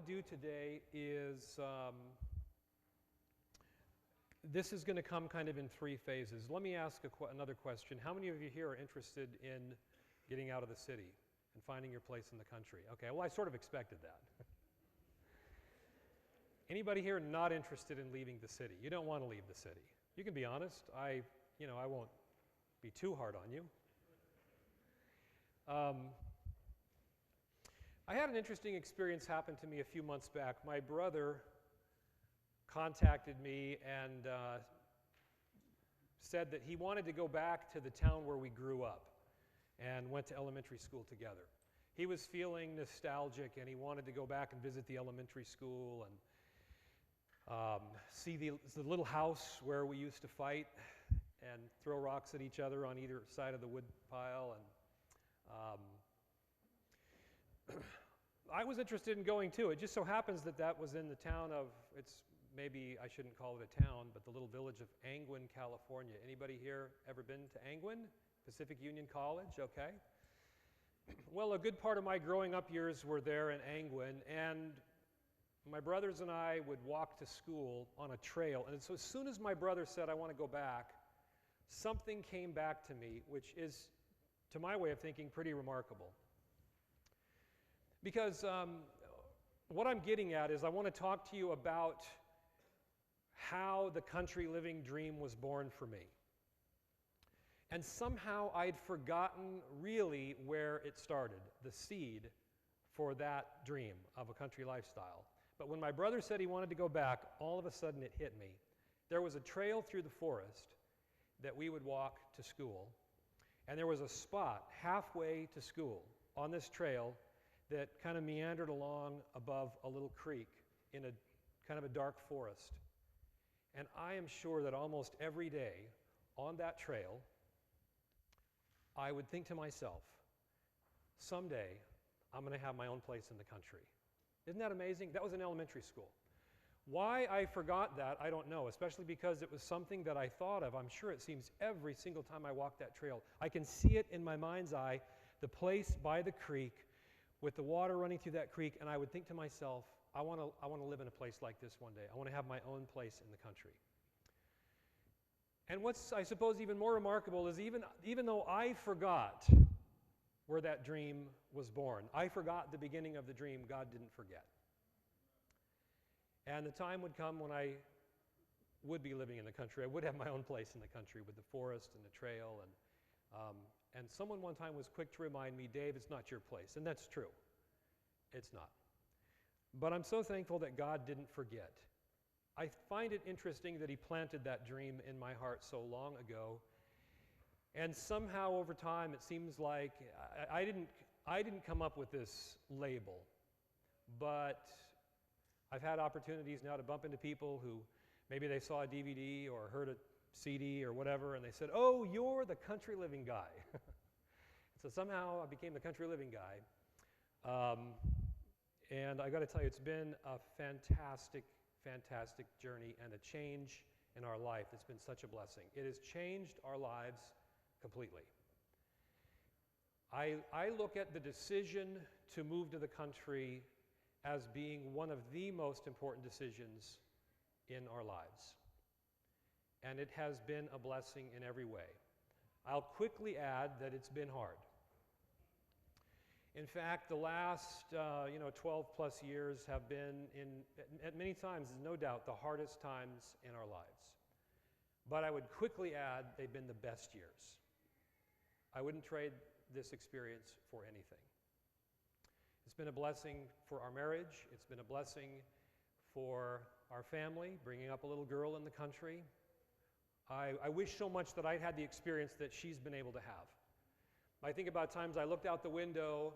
to do today is, this is going to come kind of in three phases. Let me ask another question. How many of you here are interested in getting out of the city and finding your place in the country? Okay, well, I sort of expected that. Anybody here not interested in leaving the city? You don't want to leave the city. You can be honest. I won't be too hard on you. I had an interesting experience happen to me a few months back. My brother contacted me and said that he wanted to go back to the town where we grew up and went to elementary school together. He was feeling nostalgic and he wanted to go back and visit the elementary school and see the little house where we used to fight and throw rocks at each other on either side of the wood pile. And I was interested in going too. It just so happens that that was in the town of, maybe I shouldn't call it a town, but the little village of Angwin, California. Anybody here ever been to Angwin? Pacific Union College, okay. Well, a good part of my growing up years were there in Angwin, and my brothers and I would walk to school on a trail. And so as soon as my brother said, I want to go back, something came back to me, which is, to my way of thinking, pretty remarkable. Because what I'm getting at is I want to talk to you about how the country living dream was born for me. And somehow I'd forgotten really where it started, the seed for that dream of a country lifestyle. But when my brother said he wanted to go back, all of a sudden it hit me. There was a trail through the forest that we would walk to school, and there was a spot halfway to school on this trail that kind of meandered along above a little creek in a kind of a dark forest. And I am sure that almost every day on that trail, I would think to myself, someday I'm going to have my own place in the country. Isn't that amazing? That was in elementary school. Why I forgot that, I don't know, especially because it was something that I thought of. I'm sure it seems every single time I walk that trail. I can see it in my mind's eye, the place by the creek with the water running through that creek, and I would think to myself, I want to live in a place like this one day. I want to have my own place in the country. And what's, I suppose, even more remarkable is even though I forgot where that dream was born, I forgot the beginning of the dream, God didn't forget. And the time would come when I would be living in the country. I would have my own place in the country with the forest and the trail. And someone one time was quick to remind me, Dave, it's not your place. And that's true. It's not. But I'm so thankful that God didn't forget. I find it interesting that He planted that dream in my heart so long ago. And somehow over time it seems like I didn't come up with this label. But I've had opportunities now to bump into people who maybe they saw a DVD or heard a CD or whatever, and they said, oh, you're the country living guy. So somehow I became the country living guy. And I got to tell you, it's been a fantastic, fantastic journey and a change in our life. It's been such a blessing. It has changed our lives completely. I look at the decision to move to the country as being one of the most important decisions in our lives. And it has been a blessing in every way. I'll quickly add that it's been hard. In fact, the last 12 plus years have been, at many times, no doubt, the hardest times in our lives. But I would quickly add they've been the best years. I wouldn't trade this experience for anything. It's been a blessing for our marriage. It's been a blessing for our family, bringing up a little girl in the country. I wish so much that I'd had the experience that she's been able to have. I think about times I looked out the window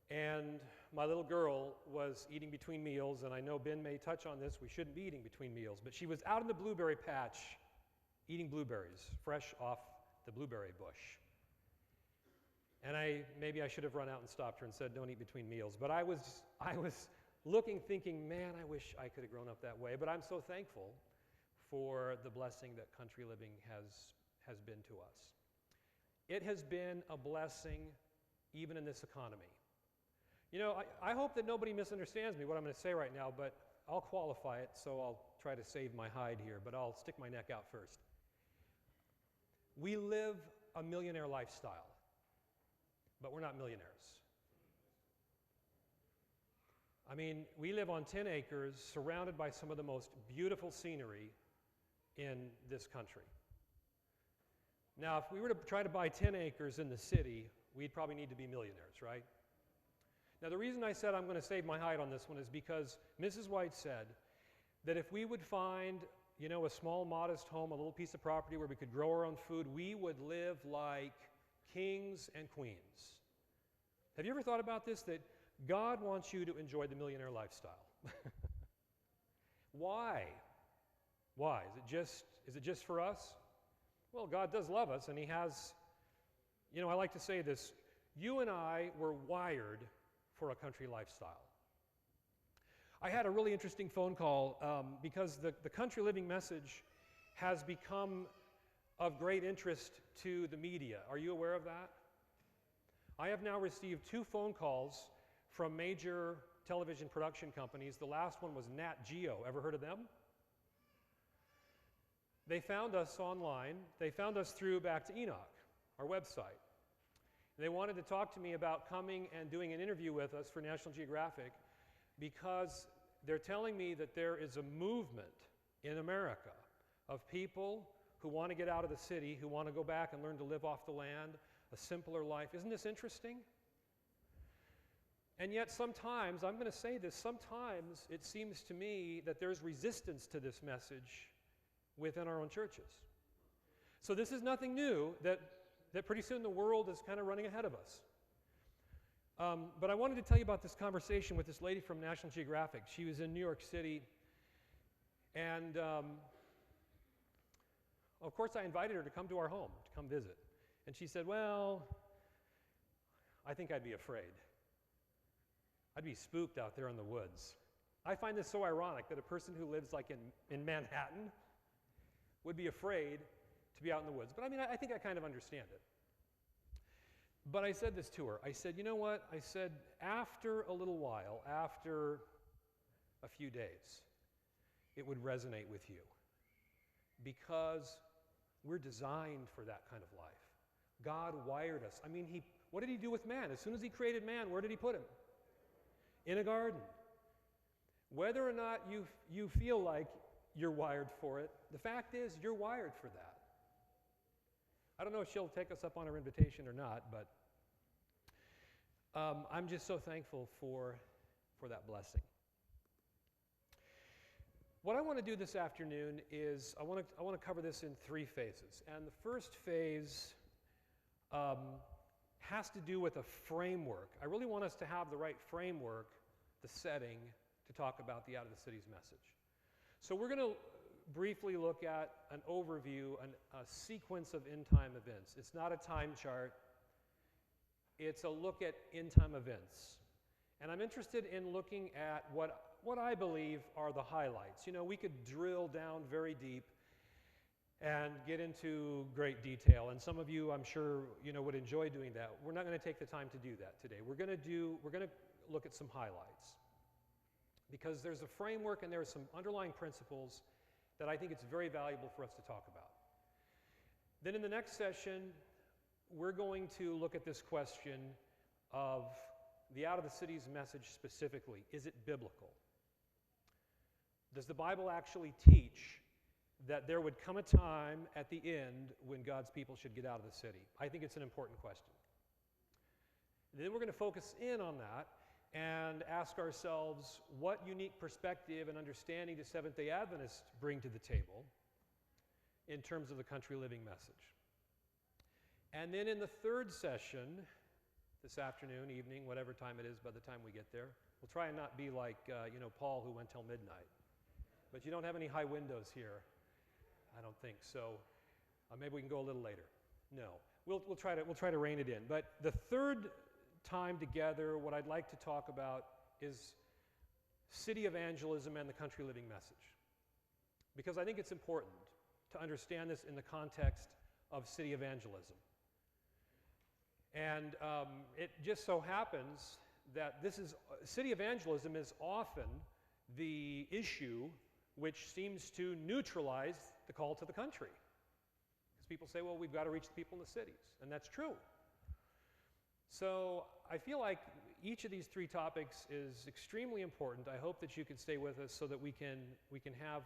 and my little girl was eating between meals, and I know Ben may touch on this, we shouldn't be eating between meals, but she was out in the blueberry patch eating blueberries, fresh off the blueberry bush. And maybe I should have run out and stopped her and said, don't eat between meals. But I was looking, thinking, man, I wish I could have grown up that way. But I'm so thankful for the blessing that country living has been to us. It has been a blessing even in this economy. You know, I hope that nobody misunderstands me, what I'm going to say right now, but I'll qualify it, so I'll try to save my hide here, but I'll stick my neck out first. We live a millionaire lifestyle, but we're not millionaires. I mean, we live on 10 acres surrounded by some of the most beautiful scenery in this country. Now, if we were to try to buy 10 acres in the city, we'd probably need to be millionaires, right? Now, the reason I said I'm going to save my hide on this one is because Mrs. White said that if we would find, you know, a small, modest home, a little piece of property where we could grow our own food, we would live like kings and queens. Have you ever thought about this, that God wants you to enjoy the millionaire lifestyle? Why? Why? Is it just for us? Well, God does love us, and He has, you know, I like to say this, you and I were wired for a country lifestyle. I had a really interesting phone call because the country living message has become of great interest to the media. Are you aware of that? I have now received 2 phone calls from major television production companies. The last one was Nat Geo. Ever heard of them? They found us online. They found us through Back to Enoch, our website. They wanted to talk to me about coming and doing an interview with us for National Geographic because they're telling me that there is a movement in America of people who want to get out of the city, who want to go back and learn to live off the land, a simpler life. Isn't this interesting? And yet sometimes, I'm going to say this, sometimes it seems to me that there's resistance to this message within our own churches. So this is nothing new, that pretty soon the world is kind of running ahead of us. But I wanted to tell you about this conversation with this lady from National Geographic. She was in New York City, and of course I invited her to come to our home, to come visit. And she said, well, I think I'd be afraid. I'd be spooked out there in the woods. I find this so ironic that a person who lives like in Manhattan would be afraid to be out in the woods. But I mean, I think I kind of understand it. But I said this to her. I said, you know what? I said, after a little while, after a few days, it would resonate with you. Because we're designed for that kind of life. God wired us. I mean, what did He do with man? As soon as He created man, where did He put him? In a garden. Whether or not you feel like you're wired for it, the fact is you're wired for that. I don't know if she'll take us up on her invitation or not, but I'm just so thankful for that blessing. What I want to do this afternoon is I want to cover this in 3 phases. And the first phase has to do with a framework. I really want us to have the right framework, the setting, to talk about the Out of the Cities message. So we're going to briefly look at an overview, a sequence of end-time events. It's not a time chart. It's a look at end-time events. And I'm interested in looking at what I believe are the highlights. You know, we could drill down very deep and get into great detail. And some of you, I'm sure, you know, would enjoy doing that. We're not going to take the time to do that today. We're going to look at some highlights. Because there's a framework and there are some underlying principles that I think it's very valuable for us to talk about. Then in the next session, we're going to look at this question of the Out of the Cities message specifically. Is it biblical? Does the Bible actually teach that there would come a time at the end when God's people should get out of the city? I think it's an important question. And then we're going to focus in on that and ask ourselves what unique perspective and understanding do Seventh-day Adventists bring to the table in terms of the country living message. And then in the third session, this afternoon, evening, whatever time it is by the time we get there, we'll try and not be like Paul who went till midnight. But you don't have any high windows here, I don't think. So maybe we can go a little later. No, we'll try to rein it in. But the third time together, what I'd like to talk about is city evangelism and the country living message. Because I think it's important to understand this in the context of city evangelism. And it just so happens that city evangelism is often the issue which seems to neutralize the call to the country. Because people say, well, we've got to reach the people in the cities, and that's true. So I feel like each of these three topics is extremely important. I hope that you can stay with us so that we can have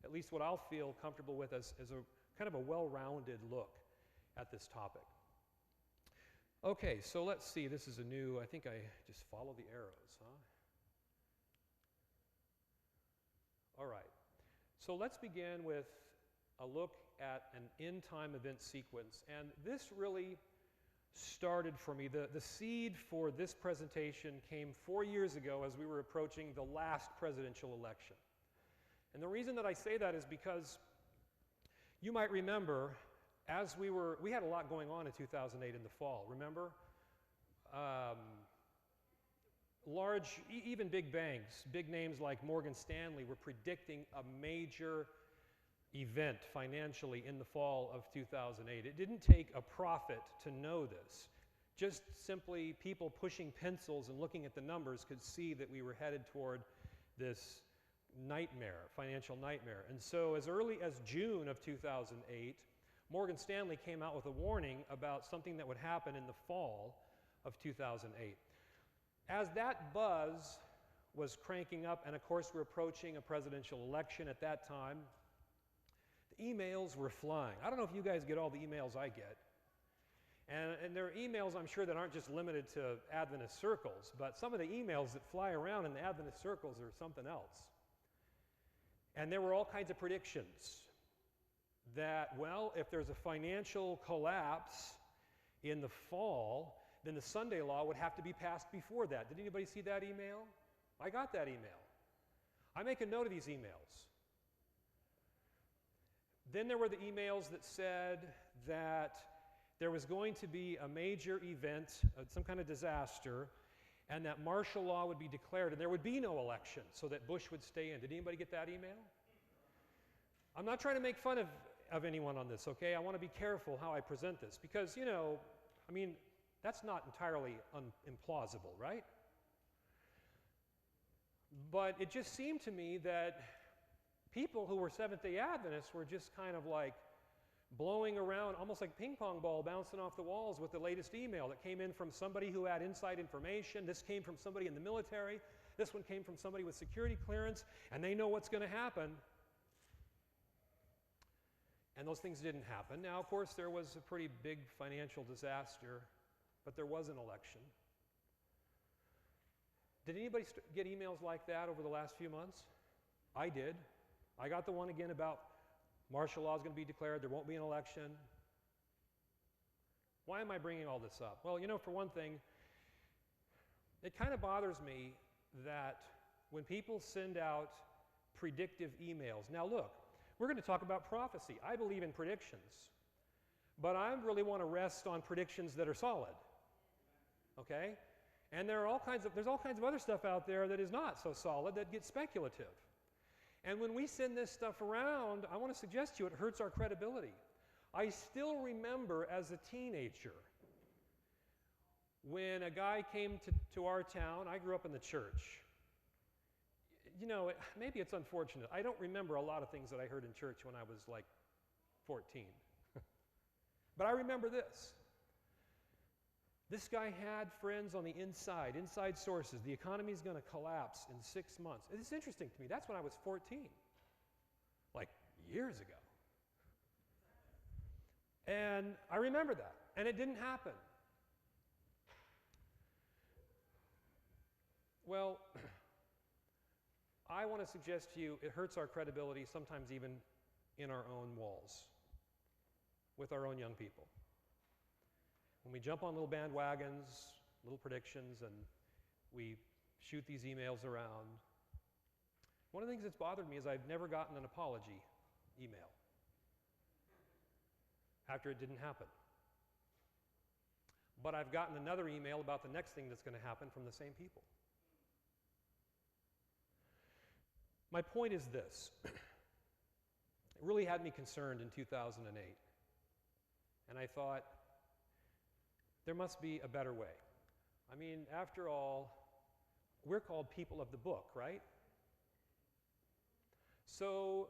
at least what I'll feel comfortable with as a kind of a well-rounded look at this topic. Okay, so let's see. This is a new, I think I just follow the arrows, huh? All right. So let's begin with a look at an end-time event sequence. And this really started for me. The seed for this presentation came 4 years ago as we were approaching the last presidential election. And the reason that I say that is because you might remember we had a lot going on in 2008 in the fall, remember? Even big banks, big names like Morgan Stanley were predicting a major event financially in the fall of 2008. It didn't take a prophet to know this. Just simply people pushing pencils and looking at the numbers could see that we were headed toward this nightmare, financial nightmare. And so as early as June of 2008, Morgan Stanley came out with a warning about something that would happen in the fall of 2008. As that buzz was cranking up, and of course we're approaching a presidential election at that time, the emails were flying. I don't know if you guys get all the emails I get. And there are emails, I'm sure, that aren't just limited to Adventist circles, but some of the emails that fly around in the Adventist circles are something else. And there were all kinds of predictions that, well, if there's a financial collapse in the fall, then the Sunday law would have to be passed before that. Did anybody see that email? I got that email. I make a note of these emails. Then there were the emails that said that there was going to be a major event, some kind of disaster, and that martial law would be declared, and there would be no election, so that Bush would stay in. Did anybody get that email? I'm not trying to make fun of anyone on this, okay? I want to be careful how I present this, because, that's not entirely implausible, right? But it just seemed to me that people who were Seventh-day Adventists were just kind of like blowing around, almost like a ping pong ball bouncing off the walls with the latest email that came in from somebody who had inside information. This came from somebody in the military. This one came from somebody with security clearance, and they know what's going to happen. And those things didn't happen. Now, of course, there was a pretty big financial disaster, but there was an election. Did anybody get emails like that over the last few months? I did. I got the one again about martial law is going to be declared, there won't be an election. Why am I bringing all this up? Well, for one thing, it kind of bothers me that when people send out predictive emails. Now look, we're going to talk about prophecy. I believe in predictions, but I really want to rest on predictions that are solid. Okay? And there's all kinds of other stuff out there that is not so solid that gets speculative. And when we send this stuff around, I want to suggest to you it hurts our credibility. I still remember as a teenager when a guy came to our town. I grew up in the church. Maybe it's unfortunate. I don't remember a lot of things that I heard in church when I was like 14. But I remember this. This guy had friends on the inside sources. The economy is going to collapse in 6 months. It's interesting to me. That's when I was 14, like years ago. And I remember that, and it didn't happen. Well, I want to suggest to you it hurts our credibility, sometimes even in our own walls, with our own young people. When we jump on little bandwagons, little predictions, and we shoot these emails around, one of the things that's bothered me is I've never gotten an apology email after it didn't happen. But I've gotten another email about the next thing that's going to happen from the same people. My point is this. It really had me concerned in 2008. And I thought, there must be a better way. I mean, after all, we're called people of the book, right? So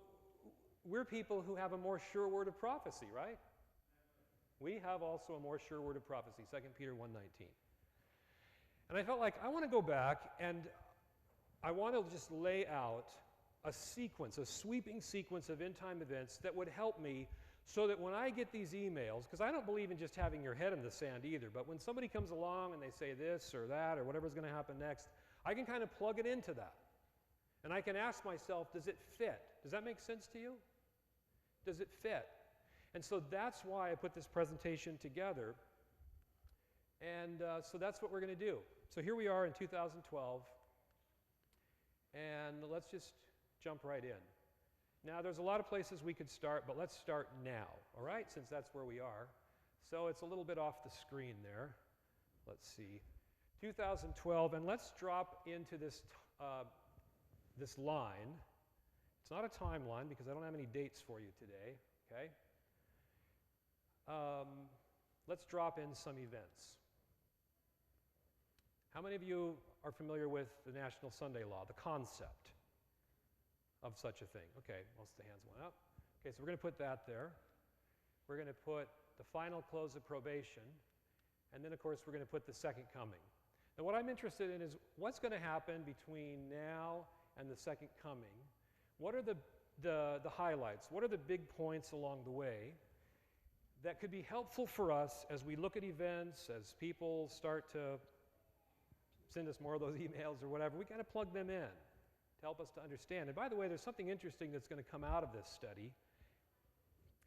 we're people who have a more sure word of prophecy, right? We have also a more sure word of prophecy, 2 Peter 1:19. And I felt like I want to go back and I want to just lay out a sequence, a sweeping sequence of end-time events that would help me so that when I get these emails, because I don't believe in just having your head in the sand either, but when somebody comes along and they say this or that or whatever's going to happen next, I can kind of plug it into that. And I can ask myself, does it fit? Does that make sense to you? Does it fit? And so that's why I put this presentation together. And so that's what we're going to do. So here we are in 2012. And let's just jump right in. Now, there's a lot of places we could start, but let's start now, all right, since that's where we are. So it's a little bit off the screen there. Let's see. 2012, and let's drop into this, this line. It's not a timeline because I don't have any dates for you today, okay? Let's drop in some events. How many of you are familiar with the National Sunday Law, the concept of such a thing? Okay, most of the hands went up. Okay, so we're going to put that there. We're going to put the final close of probation, and then, of course, we're going to put the second coming. Now, what I'm interested in is what's going to happen between now and the second coming. What are the highlights? What are the big points along the way that could be helpful for us as we look at events, as people start to send us more of those emails or whatever? We got to plug them in to help us to understand. And by the way, there's something interesting that's going to come out of this study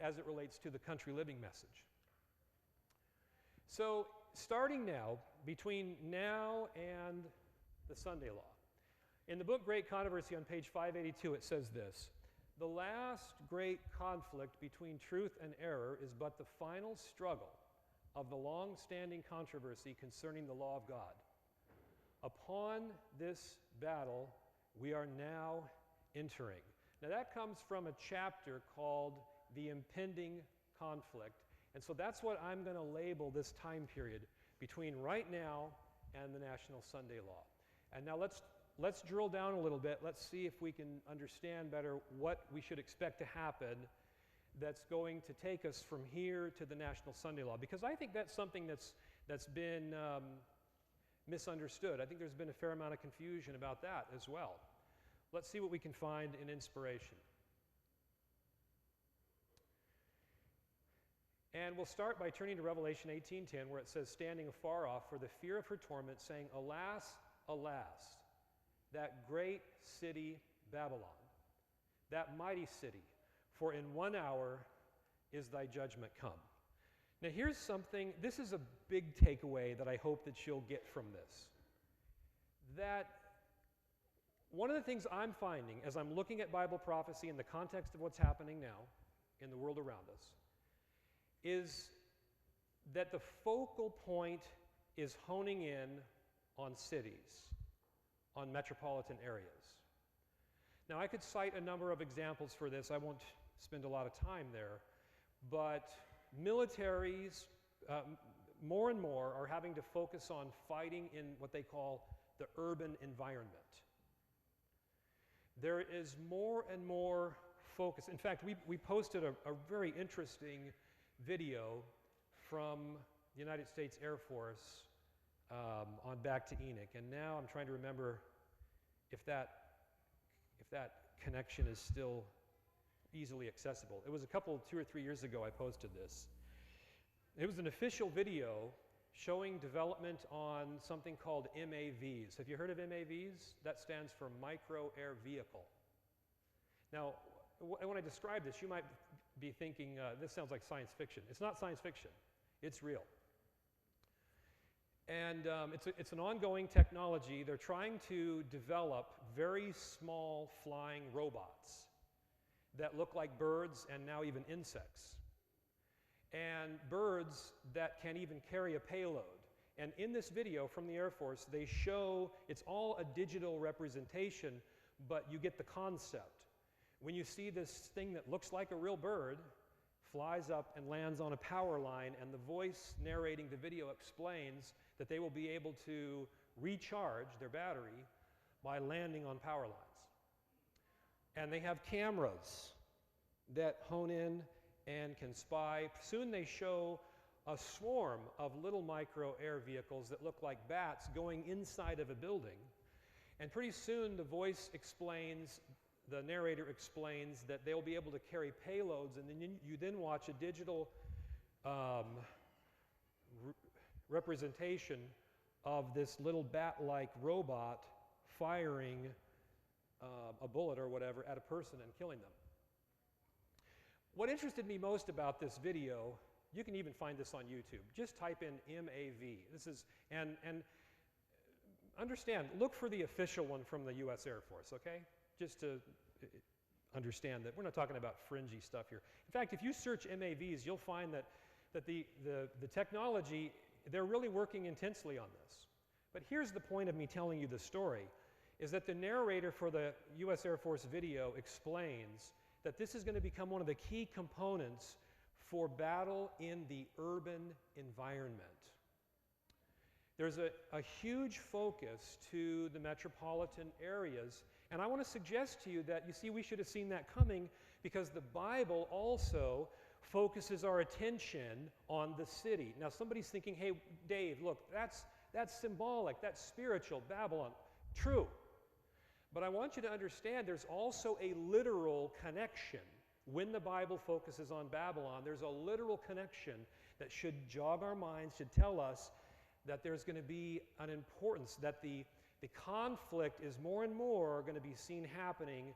as it relates to the country living message. So starting now, between now and the Sunday Law, in the book Great Controversy on page 582, it says this: "The last great conflict between truth and error is but the final struggle of the long-standing controversy concerning the law of God. Upon this battle we are now entering." Now that comes from a chapter called The Impending Conflict. And so that's what I'm going to label this time period between right now and the National Sunday Law. And now let's drill down a little bit. Let's see if we can understand better what we should expect to happen that's going to take us from here to the National Sunday Law. Because I think that's something that's been misunderstood. I think there's been a fair amount of confusion about that as well. Let's see what we can find in inspiration. And we'll start by turning to Revelation 18:10, where it says, "Standing afar off for the fear of her torment, saying, Alas, alas, that great city Babylon, that mighty city, for in 1 hour is thy judgment come." Now here's something, this is a big takeaway that I hope that you'll get from this. That one of the things I'm finding as I'm looking at Bible prophecy in the context of what's happening now in the world around us is that the focal point is honing in on cities, on metropolitan areas. Now I could cite a number of examples for this. I won't spend a lot of time there, but militaries more and more are having to focus on fighting in what they call the urban environment. There is more and more focus. In fact, we posted a very interesting video from the United States Air Force on Back to Enoch, and now I'm trying to remember if that connection is still easily accessible. It was 2 or 3 years ago I posted this. It was an official video showing development on something called MAVs. Have you heard of MAVs? That stands for Micro Air Vehicle. Now, when I describe this, you might be thinking, this sounds like science fiction. It's not science fiction. It's real. And it's an ongoing technology. They're trying to develop very small flying robots that look like birds and now even insects. And birds that can even carry a payload. And in this video from the Air Force, they show, it's all a digital representation, but you get the concept. When you see this thing that looks like a real bird flies up and lands on a power line, and the voice narrating the video explains that they will be able to recharge their battery by landing on power lines. And they have cameras that hone in and can spy. Soon they show a swarm of little micro air vehicles that look like bats going inside of a building. And pretty soon the voice explains, the narrator explains that they'll be able to carry payloads, and then you then watch a digital representation of this little bat-like robot firing a bullet or whatever at a person and killing them. What interested me most about this video, you can even find this on YouTube. Just type in MAV. This is, and understand, look for the official one from the U.S. Air Force, okay? Just to understand that we're not talking about fringy stuff here. In fact, if you search MAVs, you'll find that the technology, they're really working intensely on this. But here's the point of me telling you the story, is that the narrator for the U.S. Air Force video explains that this is going to become one of the key components for battle in the urban environment. There's a huge focus to the metropolitan areas, and I want to suggest to you that, you see, we should have seen that coming, because the Bible also focuses our attention on the city. Now somebody's thinking, hey, Dave, look, that's symbolic, that's spiritual, Babylon. True. But I want you to understand there's also a literal connection. When the Bible focuses on Babylon, there's a literal connection that should jog our minds, should tell us that there's going to be an importance, that the conflict is more and more going to be seen happening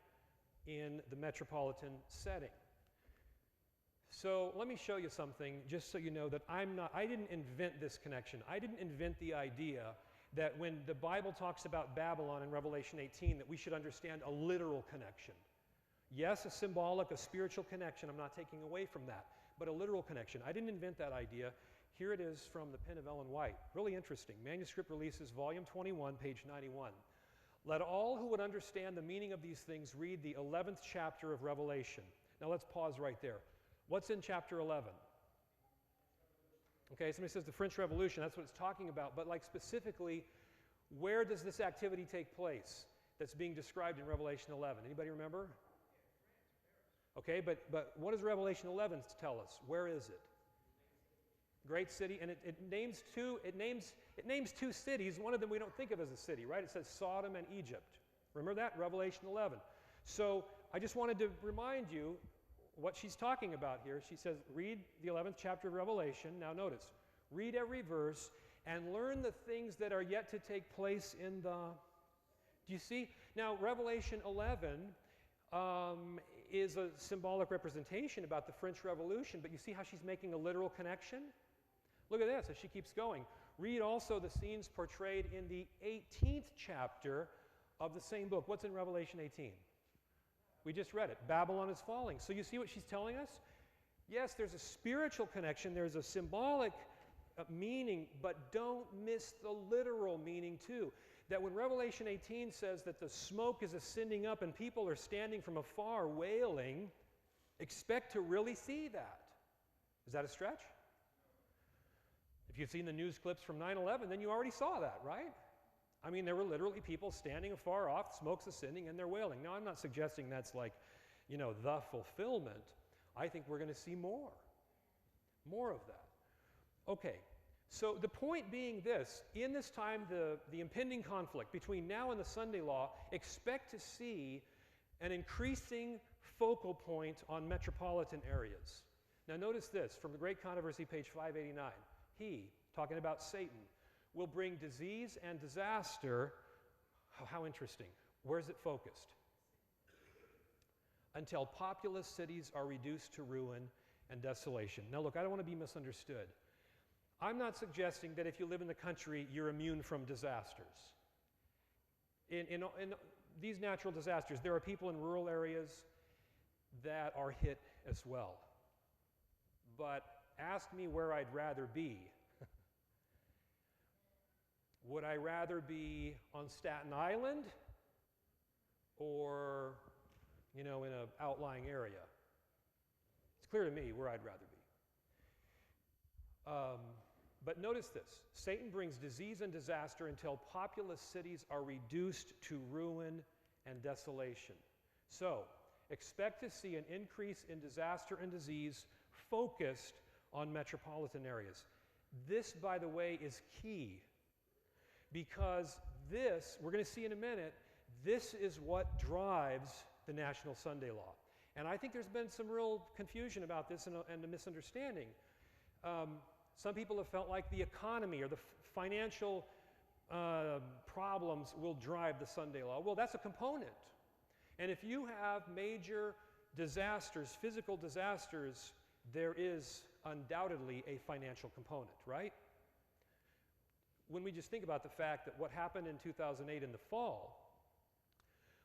in the metropolitan setting. So let me show you something, just so you know that I didn't invent this connection. I didn't invent the idea that when the Bible talks about Babylon in Revelation 18, that we should understand a literal connection. Yes, a symbolic, a spiritual connection. I'm not taking away from that, but a literal connection. I didn't invent that idea. Here it is from the pen of Ellen White. Really interesting. Manuscript Releases, Volume 21, page 91. Let all who would understand the meaning of these things read the 11th chapter of Revelation. Now let's pause right there. What's in chapter 11? Okay, somebody says the French Revolution, that's what it's talking about, but like specifically, where does this activity take place that's being described in Revelation 11? Anybody remember? Okay, but what does Revelation 11 tell us? Where is it? Great city, and it names two cities. One of them we don't think of as a city, right? It says Sodom and Egypt. Remember that? Revelation 11. So I just wanted to remind you what she's talking about here. She says, read the 11th chapter of Revelation. Now notice, read every verse and learn the things that are yet to take place in the... Do you see? Now, Revelation 11 is a symbolic representation about the French Revolution, but you see how she's making a literal connection? Look at this as she keeps going. Read also the scenes portrayed in the 18th chapter of the same book. What's in Revelation 18? We just read it. Babylon is falling. So you see what she's telling us? Yes, there's a spiritual connection. There's a symbolic meaning, but don't miss the literal meaning too. That when Revelation 18 says that the smoke is ascending up and people are standing from afar wailing, expect to really see that. Is that a stretch? If you've seen the news clips from 9/11, then you already saw that, right? I mean, there were literally people standing afar off, smoke's ascending, and they're wailing. Now, I'm not suggesting that's like, you know, the fulfillment. I think we're going to see more of that. Okay, so the point being this, in this time, the impending conflict between now and the Sunday law, expect to see an increasing focal point on metropolitan areas. Now, notice this, from the Great Controversy, page 589. He, talking about Satan, will bring disease and disaster. How interesting. Where's it focused? Until populous cities are reduced to ruin and desolation. Now look, I don't want to be misunderstood. I'm not suggesting that if you live in the country, you're immune from disasters. In these natural disasters, there are people in rural areas that are hit as well. But ask me where I'd rather be. Would I rather be on Staten Island or, you know, in an outlying area? It's clear to me where I'd rather be. But notice this. Satan brings disease and disaster until populous cities are reduced to ruin and desolation. So, expect to see an increase in disaster and disease focused on metropolitan areas. This, by the way, is key because this, we're going to see in a minute, this is what drives the National Sunday Law. And I think there's been some real confusion about this and a misunderstanding. Some people have felt like the economy or the financial problems will drive the Sunday Law. Well, that's a component. And if you have major disasters, physical disasters, there is undoubtedly a financial component, right? When we just think about the fact that what happened in 2008 in the fall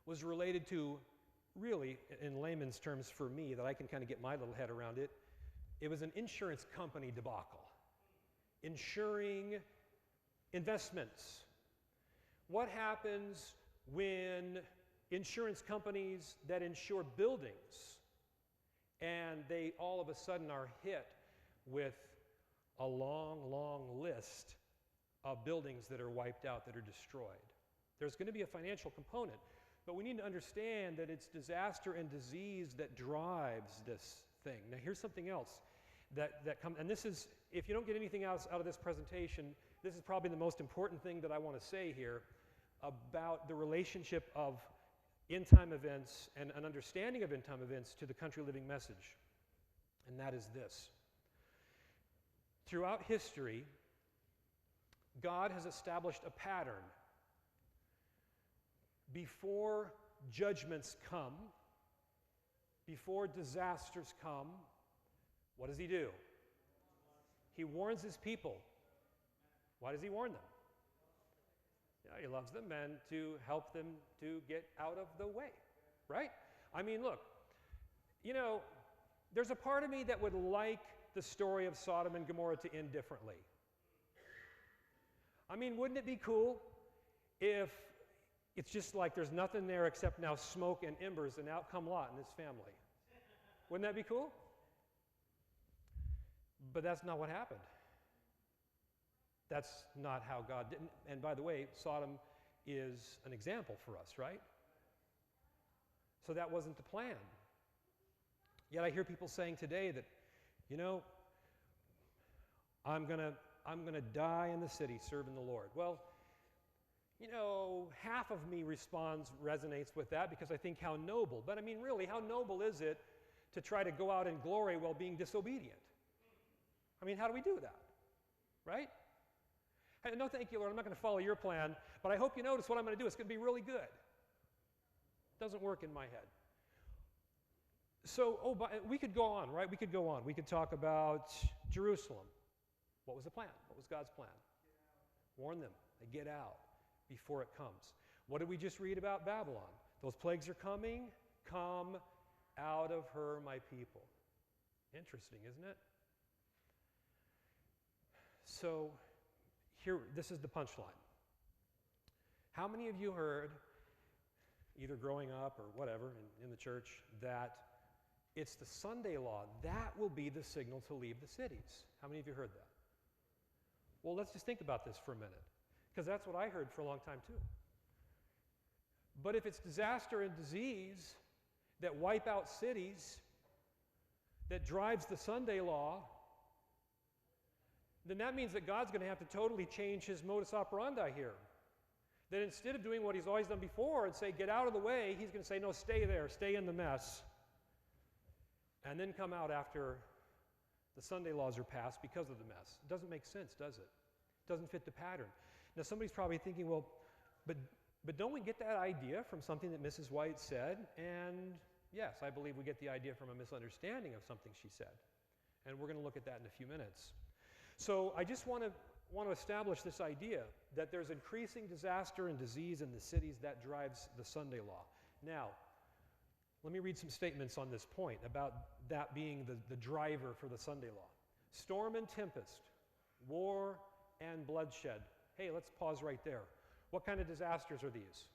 was related to, really, in layman's terms for me, that I can kind of get my little head around it, it was an insurance company debacle. Insuring investments. What happens when insurance companies that insure buildings and they all of a sudden are hit with a long, long list of buildings that are wiped out, that are destroyed? There's going to be a financial component, but we need to understand that it's disaster and disease that drives this thing. Now here's something else that comes, and this is, if you don't get anything else out of this presentation, this is probably the most important thing that I want to say here about the relationship of end-time events and an understanding of end-time events to the country living message. And that is this. Throughout history, God has established a pattern. Before judgments come, before disasters come, what does he do? He warns his people. Why does he warn them? He loves them and to help them to get out of the way, right? I mean, look, you know, there's a part of me that would like the story of Sodom and Gomorrah to end differently. I mean, wouldn't it be cool if it's just like there's nothing there except now smoke and embers and out come Lot and his family? Wouldn't that be cool? But that's not what happened. That's not how God did. And by the way, Sodom is an example for us, right? So that wasn't the plan. Yet I hear people saying today that, you know, I'm gonna die in the city serving the Lord. Well, you know, half of me resonates with that because I think how noble. But I mean, really, how noble is it to try to go out in glory while being disobedient? I mean, how do we do that? Right? Hey, no, thank you, Lord. I'm not going to follow your plan, but I hope you notice what I'm going to do. It's going to be really good. It doesn't work in my head. So, we could go on, right? We could go on. We could talk about Jerusalem. What was the plan? What was God's plan? Warn them. They get out before it comes. What did we just read about Babylon? Those plagues are coming. Come out of her, my people. Interesting, isn't it? So, here, this is the punchline. How many of you heard, either growing up or whatever in the church, that it's the Sunday law that will be the signal to leave the cities? How many of you heard that? Well, let's just think about this for a minute, because that's what I heard for a long time too. But if it's disaster and disease that wipe out cities, that drives the Sunday law, then that means that God's going to have to totally change his modus operandi here. That instead of doing what he's always done before and say, get out of the way, he's going to say, no, stay there, stay in the mess, and then come out after the Sunday laws are passed because of the mess. It doesn't make sense, does it? It doesn't fit the pattern. Now, somebody's probably thinking, well, but don't we get that idea from something that Mrs. White said? And yes, I believe we get the idea from a misunderstanding of something she said. And we're going to look at that in a few minutes. So I just want to establish this idea that there's increasing disaster and disease in the cities that drives the Sunday law. Now, let me read some statements on this point about that being the driver for the Sunday law. Storm and tempest, war and bloodshed. Hey, let's pause right there. What kind of disasters are these?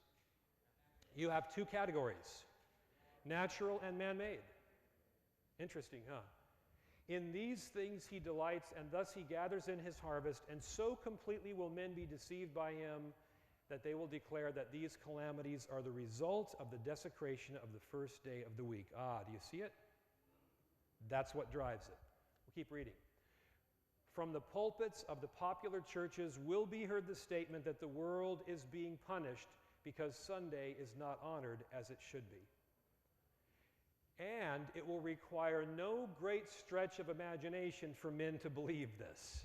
You have two categories, natural and man-made. Interesting, huh? In these things he delights, and thus he gathers in his harvest, and so completely will men be deceived by him that they will declare that these calamities are the result of the desecration of the first day of the week. Ah, do you see it? That's what drives it. We'll keep reading. From the pulpits of the popular churches will be heard the statement that the world is being punished because Sunday is not honored as it should be. And it will require no great stretch of imagination for men to believe this.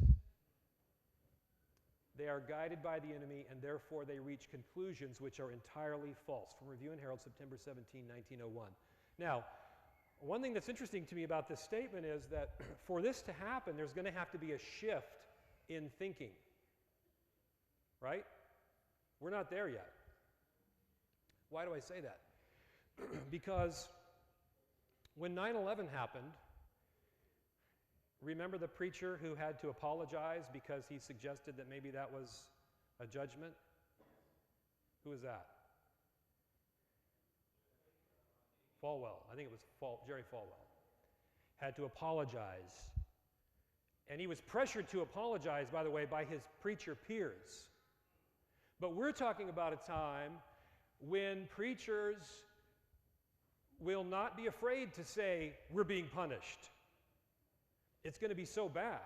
They are guided by the enemy, and therefore they reach conclusions which are entirely false. From Review and Herald, September 17, 1901. Now, one thing that's interesting to me about this statement is that for this to happen, there's going to have to be a shift in thinking. Right? We're not there yet. Why do I say that? Because when 9/11 happened, remember the preacher who had to apologize because he suggested that maybe that was a judgment? Who was that? Falwell. I think it was Jerry Falwell. Had to apologize. And he was pressured to apologize, by the way, by his preacher peers. But we're talking about a time when preachers will not be afraid to say, we're being punished. It's going to be so bad.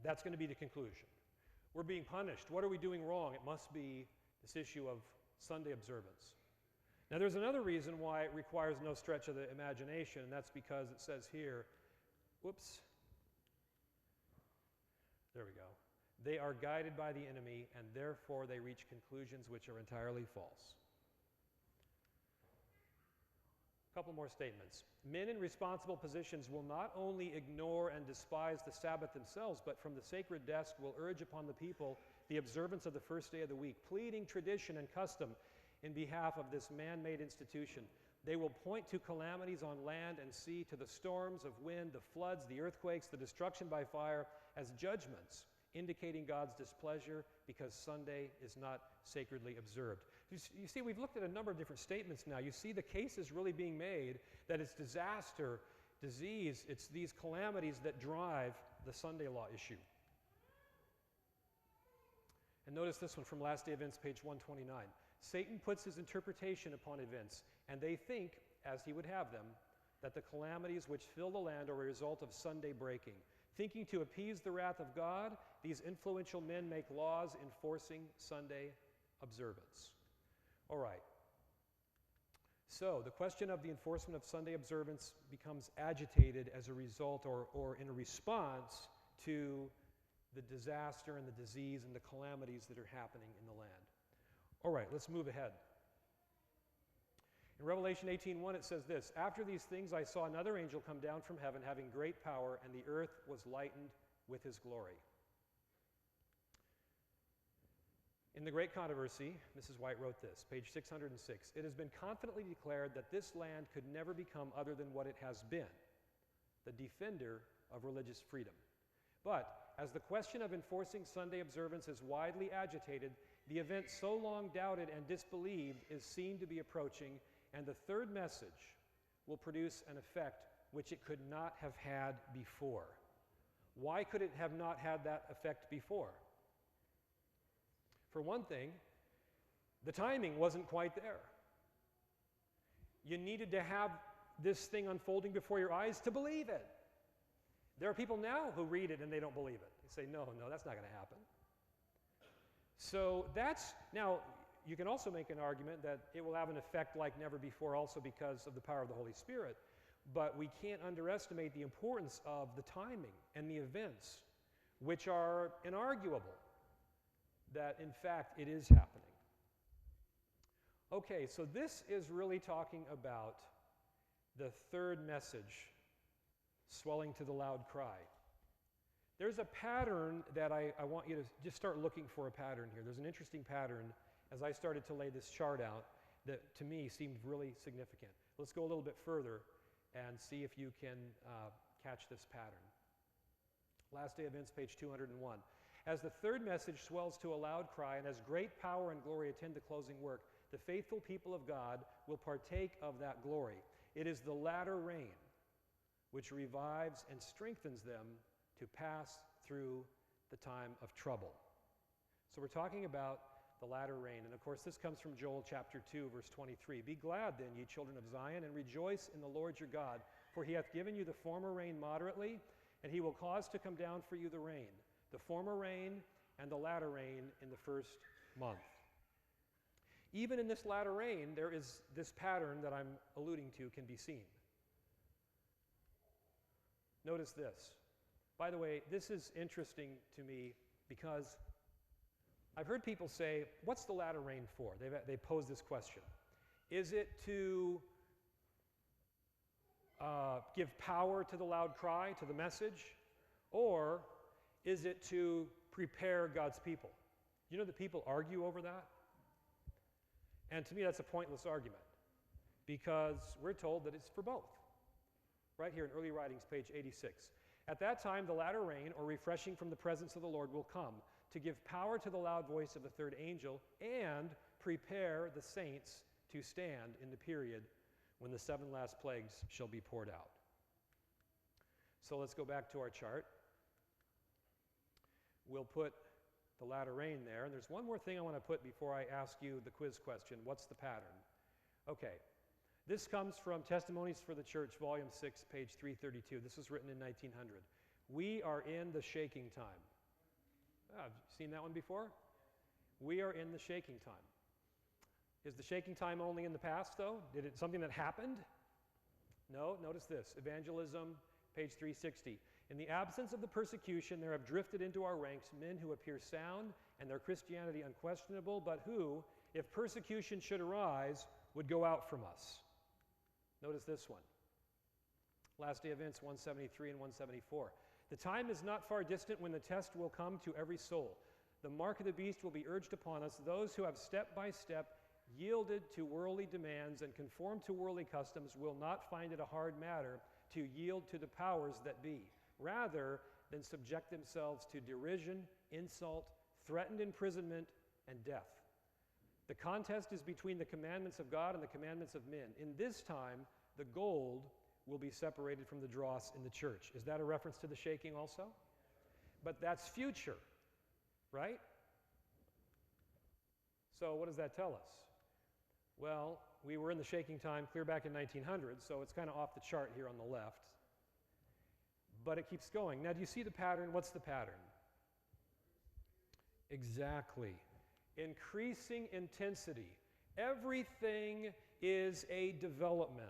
That's going to be the conclusion. We're being punished. What are we doing wrong? It must be this issue of Sunday observance. Now, there's another reason why it requires no stretch of the imagination, and that's because it says here, whoops, there we go. They are guided by the enemy, and therefore they reach conclusions which are entirely false. A couple more statements. Men in responsible positions will not only ignore and despise the Sabbath themselves, but from the sacred desk will urge upon the people the observance of the first day of the week, pleading tradition and custom in behalf of this man-made institution. They will point to calamities on land and sea, to the storms of wind, the floods, the earthquakes, the destruction by fire, as judgments, indicating God's displeasure because Sunday is not sacredly observed. You see, we've looked at a number of different statements now. You see the case is really being made that it's disaster, disease, it's these calamities that drive the Sunday law issue. And notice this one from Last Day Events, page 129. Satan puts his interpretation upon events, and they think, as he would have them, that the calamities which fill the land are a result of Sunday breaking. Thinking to appease the wrath of God, these influential men make laws enforcing Sunday observance. All right. So the question of the enforcement of Sunday observance becomes agitated as a result or in a response to the disaster and the disease and the calamities that are happening in the land. All right, let's move ahead. In Revelation 18:1 it says this, after these things I saw another angel come down from heaven having great power, and the earth was lightened with his glory. In The Great Controversy, Mrs. White wrote this, page 606, it has been confidently declared that this land could never become other than what it has been, the defender of religious freedom. But as the question of enforcing Sunday observance is widely agitated, the event so long doubted and disbelieved is seen to be approaching, and the third message will produce an effect which it could not have had before. Why could it have not had that effect before? For one thing, the timing wasn't quite there. You needed to have this thing unfolding before your eyes to believe it. There are people now who read it and they don't believe it. They say, no, that's not going to happen. So now you can also make an argument that it will have an effect like never before also because of the power of the Holy Spirit. But we can't underestimate the importance of the timing and the events, which are inarguable, that in fact it is happening. Okay, so this is really talking about the third message, swelling to the loud cry. There's a pattern that I want you to just start looking for a pattern here. There's an interesting pattern as I started to lay this chart out that to me seemed really significant. Let's go a little bit further and see if you can catch this pattern. Last Day Events, page 201. As the third message swells to a loud cry and as great power and glory attend the closing work, the faithful people of God will partake of that glory. It is the latter rain, which revives and strengthens them to pass through the time of trouble. So we're talking about the latter rain. And of course, this comes from Joel chapter 2, verse 23. Be glad then, ye children of Zion, and rejoice in the Lord your God, for he hath given you the former rain moderately, and he will cause to come down for you the rain, the former rain and the latter rain in the first month. Even in this latter rain, there is this pattern that I'm alluding to can be seen. Notice this. By the way, this is interesting to me because I've heard people say, what's the latter rain for? They pose this question. Is it to give power to the loud cry, to the message? Or is it to prepare God's people? You know that people argue over that? And to me, that's a pointless argument because we're told that it's for both. Right here in Early Writings, page 86. At that time, the latter rain, or refreshing from the presence of the Lord, will come to give power to the loud voice of the third angel and prepare the saints to stand in the period when the 7 last plagues shall be poured out. So let's go back to our chart. We'll put the latter rain there. And there's one more thing I want to put before I ask you the quiz question. What's the pattern? Okay. This comes from Testimonies for the Church, Volume 6, page 332. This was written in 1900. We are in the shaking time. Have you seen that one before? We are in the shaking time. Is the shaking time only in the past, though? Did it something that happened? No. Notice this. Evangelism, page 360. In the absence of the persecution, there have drifted into our ranks men who appear sound and their Christianity unquestionable, but who, if persecution should arise, would go out from us. Notice this one. Last Day Events 173 and 174. The time is not far distant when the test will come to every soul. The mark of the beast will be urged upon us. Those who have step by step yielded to worldly demands and conformed to worldly customs will not find it a hard matter to yield to the powers that be, rather than subject themselves to derision, insult, threatened imprisonment, and death. The contest is between the commandments of God and the commandments of men. In this time, the gold will be separated from the dross in the church. Is that a reference to the shaking also? But that's future, right? So what does that tell us? Well, we were in the shaking time clear back in 1900, so it's kind of off the chart here on the left. But it keeps going. Now, do you see the pattern? What's the pattern? Exactly. Increasing intensity. Everything is a development.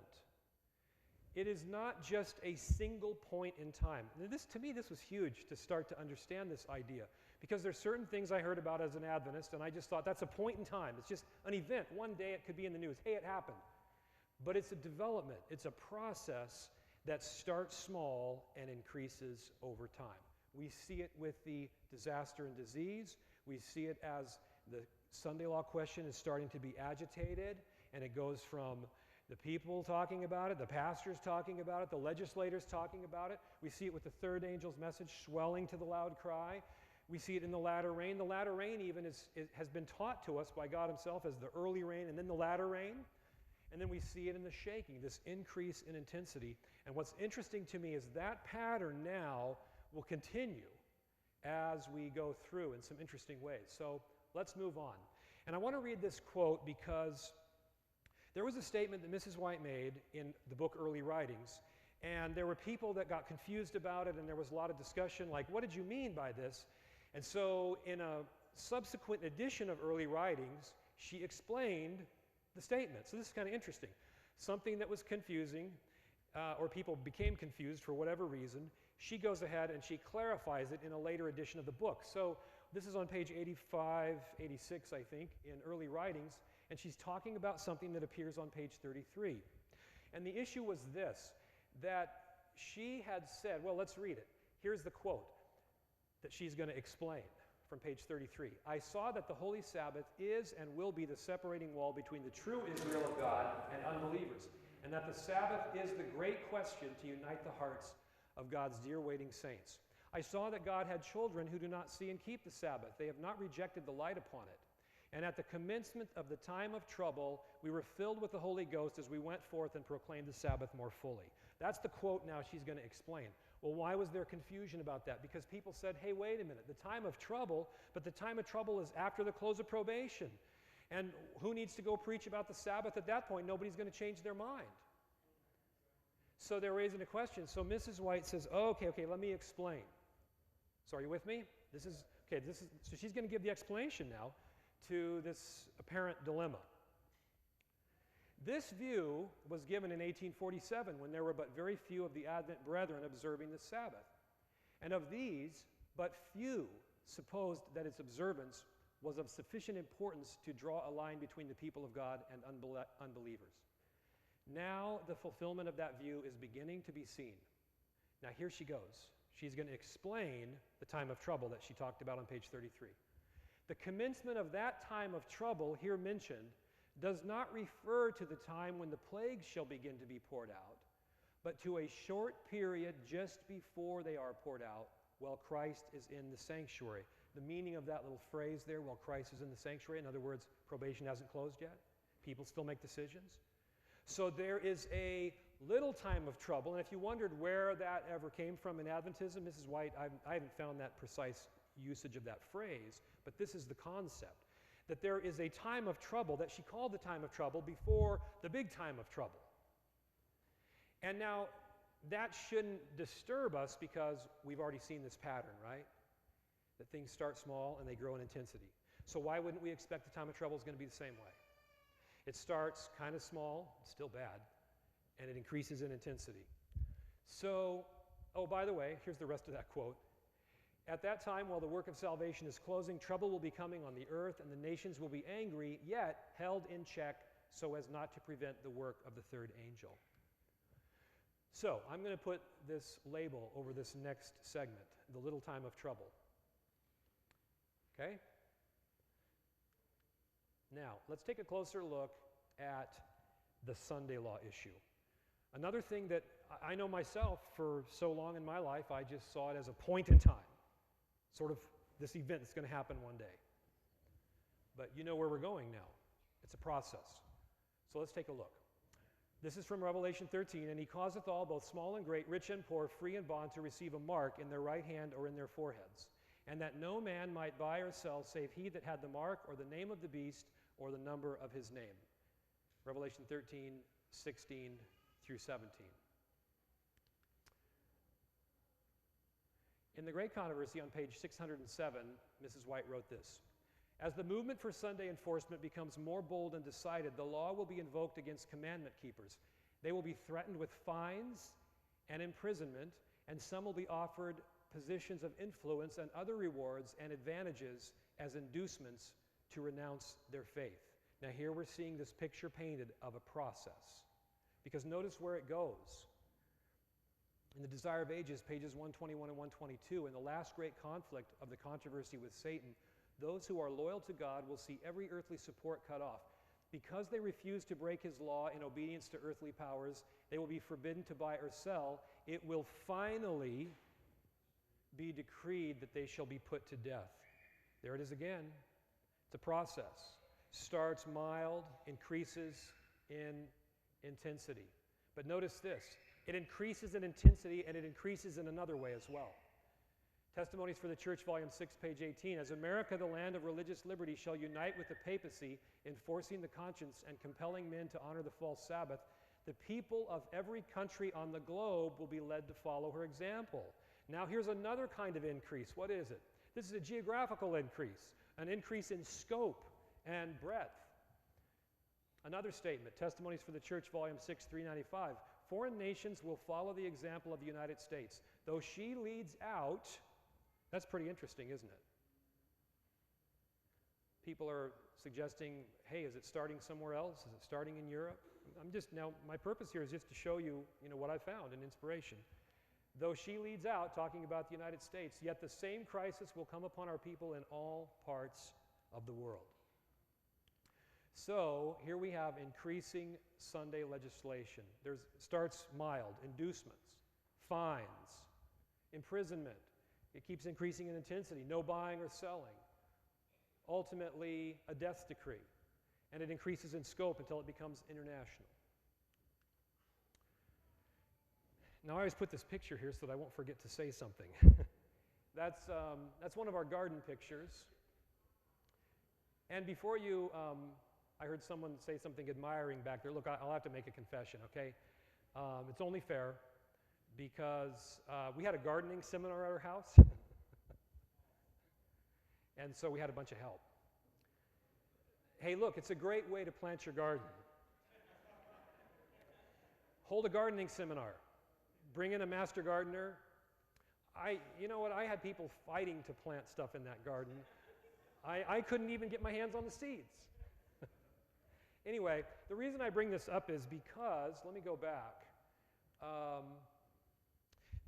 It is not just a single point in time. Now to me, this was huge to start to understand this idea, because there's certain things I heard about as an Adventist, and I just thought that's a point in time. It's just an event. One day it could be in the news. Hey, it happened. But it's a development. It's a process that starts small and increases over time. We see it with the disaster and disease. We see it as the Sunday law question is starting to be agitated, and it goes from the people talking about it, the pastors talking about it, the legislators talking about it. We see it with the third angel's message swelling to the loud cry. We see it in the latter rain. The latter rain even has been taught to us by God himself as the early rain and then the latter rain. And then we see it in the shaking, this increase in intensity. And what's interesting to me is that pattern now will continue as we go through in some interesting ways. So let's move on. And I want to read this quote because there was a statement that Mrs. White made in the book Early Writings, and there were people that got confused about it, and there was a lot of discussion like, what did you mean by this? And so in a subsequent edition of Early Writings, she explained the statement. So this is kind of interesting. Something that was confusing, or people became confused for whatever reason, she goes ahead and she clarifies it in a later edition of the book. So this is on page 85, 86, I think, in Early Writings, and she's talking about something that appears on page 33. And the issue was this, that she had said, well, let's read it. Here's the quote that she's going to explain from page 33. I saw that the Holy Sabbath is and will be the separating wall between the true Israel of God and unbelievers, and that the Sabbath is the great question to unite the hearts of God's dear waiting saints. I saw that God had children who do not see and keep the Sabbath. They have not rejected the light upon it. And at the commencement of the time of trouble, we were filled with the Holy Ghost as we went forth and proclaimed the Sabbath more fully. That's the quote now she's going to explain. Well, why was there confusion about that? Because people said, hey, wait a minute, the time of trouble, but the time of trouble is after the close of probation. And who needs to go preach about the Sabbath at that point? Nobody's going to change their mind. So they're raising a question. So Mrs. White says, okay, let me explain. So are you with me? So she's going to give the explanation now to this apparent dilemma. This view was given in 1847 when there were but very few of the Advent brethren observing the Sabbath. And of these, but few supposed that its observance was of sufficient importance to draw a line between the people of God and unbelievers. Now the fulfillment of that view is beginning to be seen. Now here she goes. She's going to explain the time of trouble that she talked about on page 33. The commencement of that time of trouble here mentioned does not refer to the time when the plagues shall begin to be poured out, but to a short period just before they are poured out while Christ is in the sanctuary. The meaning of that little phrase there, while Christ is in the sanctuary, in other words, probation hasn't closed yet. People still make decisions. So there is a little time of trouble, and if you wondered where that ever came from in Adventism, Mrs. White, I haven't found that precise usage of that phrase, but this is the concept, that there is a time of trouble that she called the time of trouble before the big time of trouble. And now, that shouldn't disturb us because we've already seen this pattern, right? That things start small and they grow in intensity. So why wouldn't we expect the time of trouble is going to be the same way? It starts kind of small, still bad, and it increases in intensity. So, oh, by the way, here's the rest of that quote. At that time, while the work of salvation is closing, trouble will be coming on the earth, and the nations will be angry, yet held in check so as not to prevent the work of the third angel. So, I'm going to put this label over this next segment, the little time of trouble. Okay? Now, let's take a closer look at the Sunday law issue. Another thing that I know myself for so long in my life, I just saw it as a point in time. Sort of this event that's going to happen one day. But you know where we're going now. It's a process. So let's take a look. This is from Revelation 13. And he causeth all, both small and great, rich and poor, free and bond, to receive a mark in their right hand or in their foreheads. And that no man might buy or sell, save he that had the mark or the name of the beast or the number of his name. Revelation 13, 16 through 17. In the Great Controversy on page 607, Mrs. White wrote this. As the movement for Sunday enforcement becomes more bold and decided, the law will be invoked against commandment keepers. They will be threatened with fines and imprisonment, and some will be offered positions of influence and other rewards and advantages as inducements to renounce their faith. Now here we're seeing this picture painted of a process. Because notice where it goes. In the Desire of Ages, pages 121 and 122, in the last great conflict of the controversy with Satan, those who are loyal to God will see every earthly support cut off. Because they refuse to break his law in obedience to earthly powers, they will be forbidden to buy or sell. It will finally be decreed that they shall be put to death. There it is again. It's a process. Starts mild, increases in intensity. But notice this. It increases in intensity, and it increases in another way as well. Testimonies for the Church, Volume 6, page 18. As America, the land of religious liberty, shall unite with the papacy, enforcing the conscience and compelling men to honor the false Sabbath, the people of every country on the globe will be led to follow her example. Now here's another kind of increase. What is it? This is a geographical increase, an increase in scope and breadth. Another statement, Testimonies for the Church, Volume 6, 395. Foreign nations will follow the example of the United States. Though she leads out, that's pretty interesting, isn't it? People are suggesting, hey, is it starting somewhere else? Is it starting in Europe? Now, my purpose here is just to show you, what I found in inspiration. Though she leads out, talking about the United States, yet the same crisis will come upon our people in all parts of the world. So here we have increasing Sunday legislation. Starts mild, inducements, fines, imprisonment. It keeps increasing in intensity, no buying or selling. ultimately a death decree. And it increases in scope until it becomes international. Now, I always put this picture here so that I won't forget to say something. That's one of our garden pictures. And before you, I heard someone say something admiring back there. Look, I'll have to make a confession, okay? It's only fair because we had a gardening seminar at our house. And so we had a bunch of help. Hey, look, it's a great way to plant your garden. Hold a gardening seminar. Bring in a master gardener. You know what? I had people fighting to plant stuff in that garden. I couldn't even get my hands on the seeds. Anyway, the reason I bring this up is because, let me go back.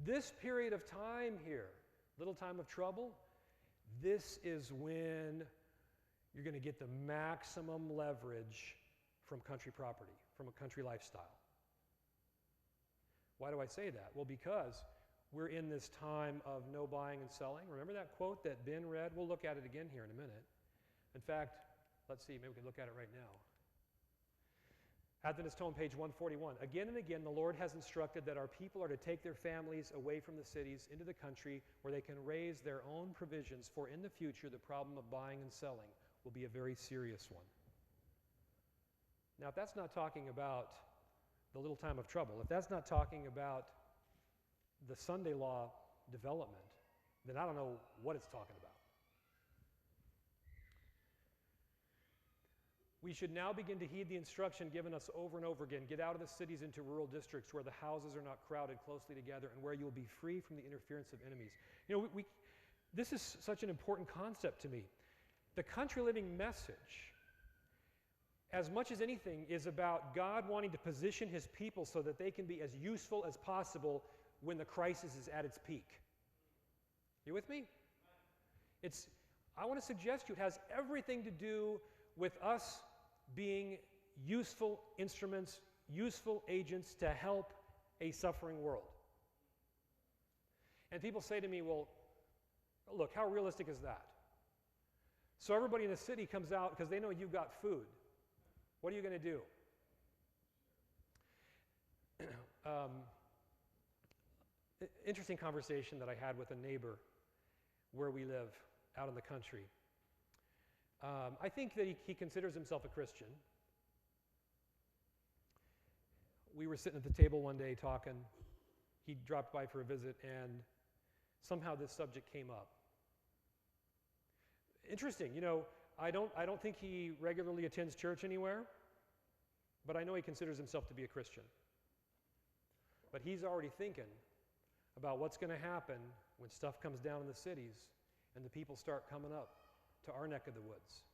This period of time here, little time of trouble, this is when you're going to get the maximum leverage from country property, from a country lifestyle. Why do I say that? Well, because we're in this time of no buying and selling. Remember that quote that Ben read? We'll look at it again here in a minute. In fact, let's see, maybe we can look at it right now. Adventist Tome, page 141. Again and again, the Lord has instructed that our people are to take their families away from the cities into the country where they can raise their own provisions, for in the future, the problem of buying and selling will be a very serious one. Now, if that's not talking about the little time of trouble, if that's not talking about the Sunday law development, then I don't know what it's talking about. We should now begin to heed the instruction given us over and over again. Get out of the cities into rural districts where the houses are not crowded closely together and where you will be free from the interference of enemies. You know, this is such an important concept to me. The country living message, as much as anything, is about God wanting to position his people so that they can be as useful as possible when the crisis is at its peak. You with me? I want to suggest to you, it has everything to do with us being useful instruments, useful agents to help a suffering world. And people say to me, well, look, how realistic is that? So everybody in the city comes out because they know you've got food. What are you going to do? Interesting conversation that I had with a neighbor where we live out in the country. I think that he considers himself a Christian. We were sitting at the table one day talking. He dropped by for a visit, and somehow this subject came up. Interesting, you know, I don't think he regularly attends church anywhere, but I know he considers himself to be a Christian. But he's already thinking about what's going to happen when stuff comes down in the cities and the people start coming up to our neck of the woods.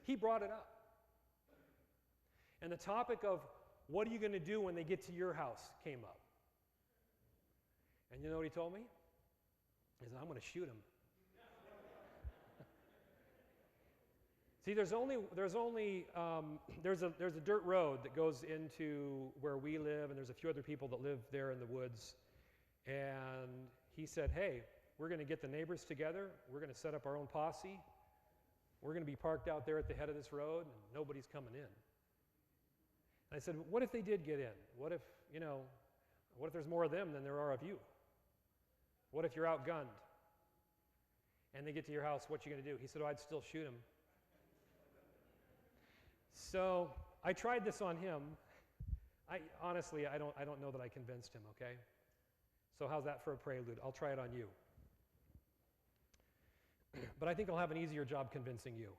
He brought it up. And the topic of what are you going to do when they get to your house came up. And you know what he told me? He said, I'm going to shoot him. See, there's a dirt road that goes into where we live, and there's a few other people that live there in the woods. And he said, hey, we're going to get the neighbors together. We're going to set up our own posse. We're going to be parked out there at the head of this road, and nobody's coming in. And I said, what if they did get in? What if there's more of them than there are of you? What if you're outgunned? And they get to your house, what you going to do? He said, oh, I'd still shoot him. So I tried this on him. Honestly, I don't know that I convinced him, okay? So how's that for a prelude? I'll try it on you. But I think I'll have an easier job convincing you.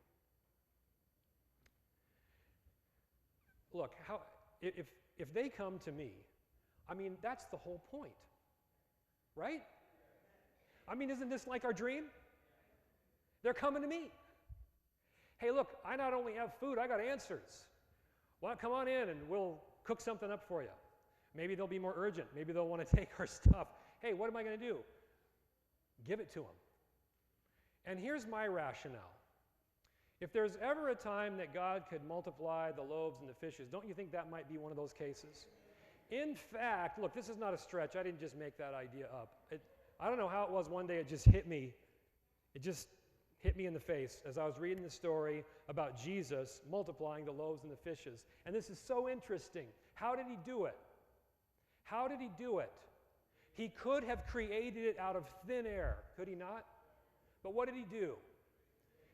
Look, if they come to me, I mean, that's the whole point, right? I mean, isn't this like our dream? They're coming to me. Hey, look, I not only have food, I got answers. Well, come on in and we'll cook something up for you. Maybe they'll be more urgent. Maybe they'll want to take our stuff. Hey, what am I going to do? Give it to them. And here's my rationale. If there's ever a time that God could multiply the loaves and the fishes, don't you think that might be one of those cases? In fact, look, this is not a stretch. I didn't just make that idea up. I don't know how it was one day it just hit me. It just hit me in the face as I was reading the story about Jesus multiplying the loaves and the fishes. And this is so interesting. How did he do it? How did he do it? He could have created it out of thin air, could he not? But what did he do?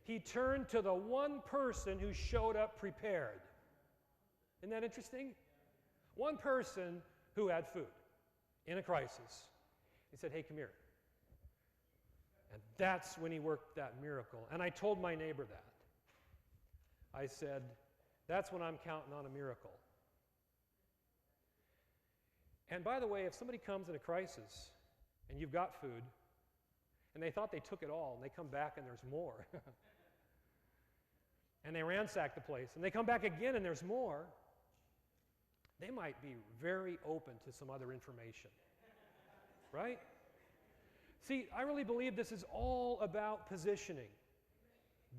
He turned to the one person who showed up prepared. Isn't that interesting? One person who had food in a crisis. He said, hey, come here. And that's when he worked that miracle. And I told my neighbor that. I said, that's when I'm counting on a miracle. And by the way, if somebody comes in a crisis and you've got food, and they thought they took it all, and they come back and there's more, and they ransack the place, and they come back again and there's more, they might be very open to some other information, right? See, I really believe this is all about positioning.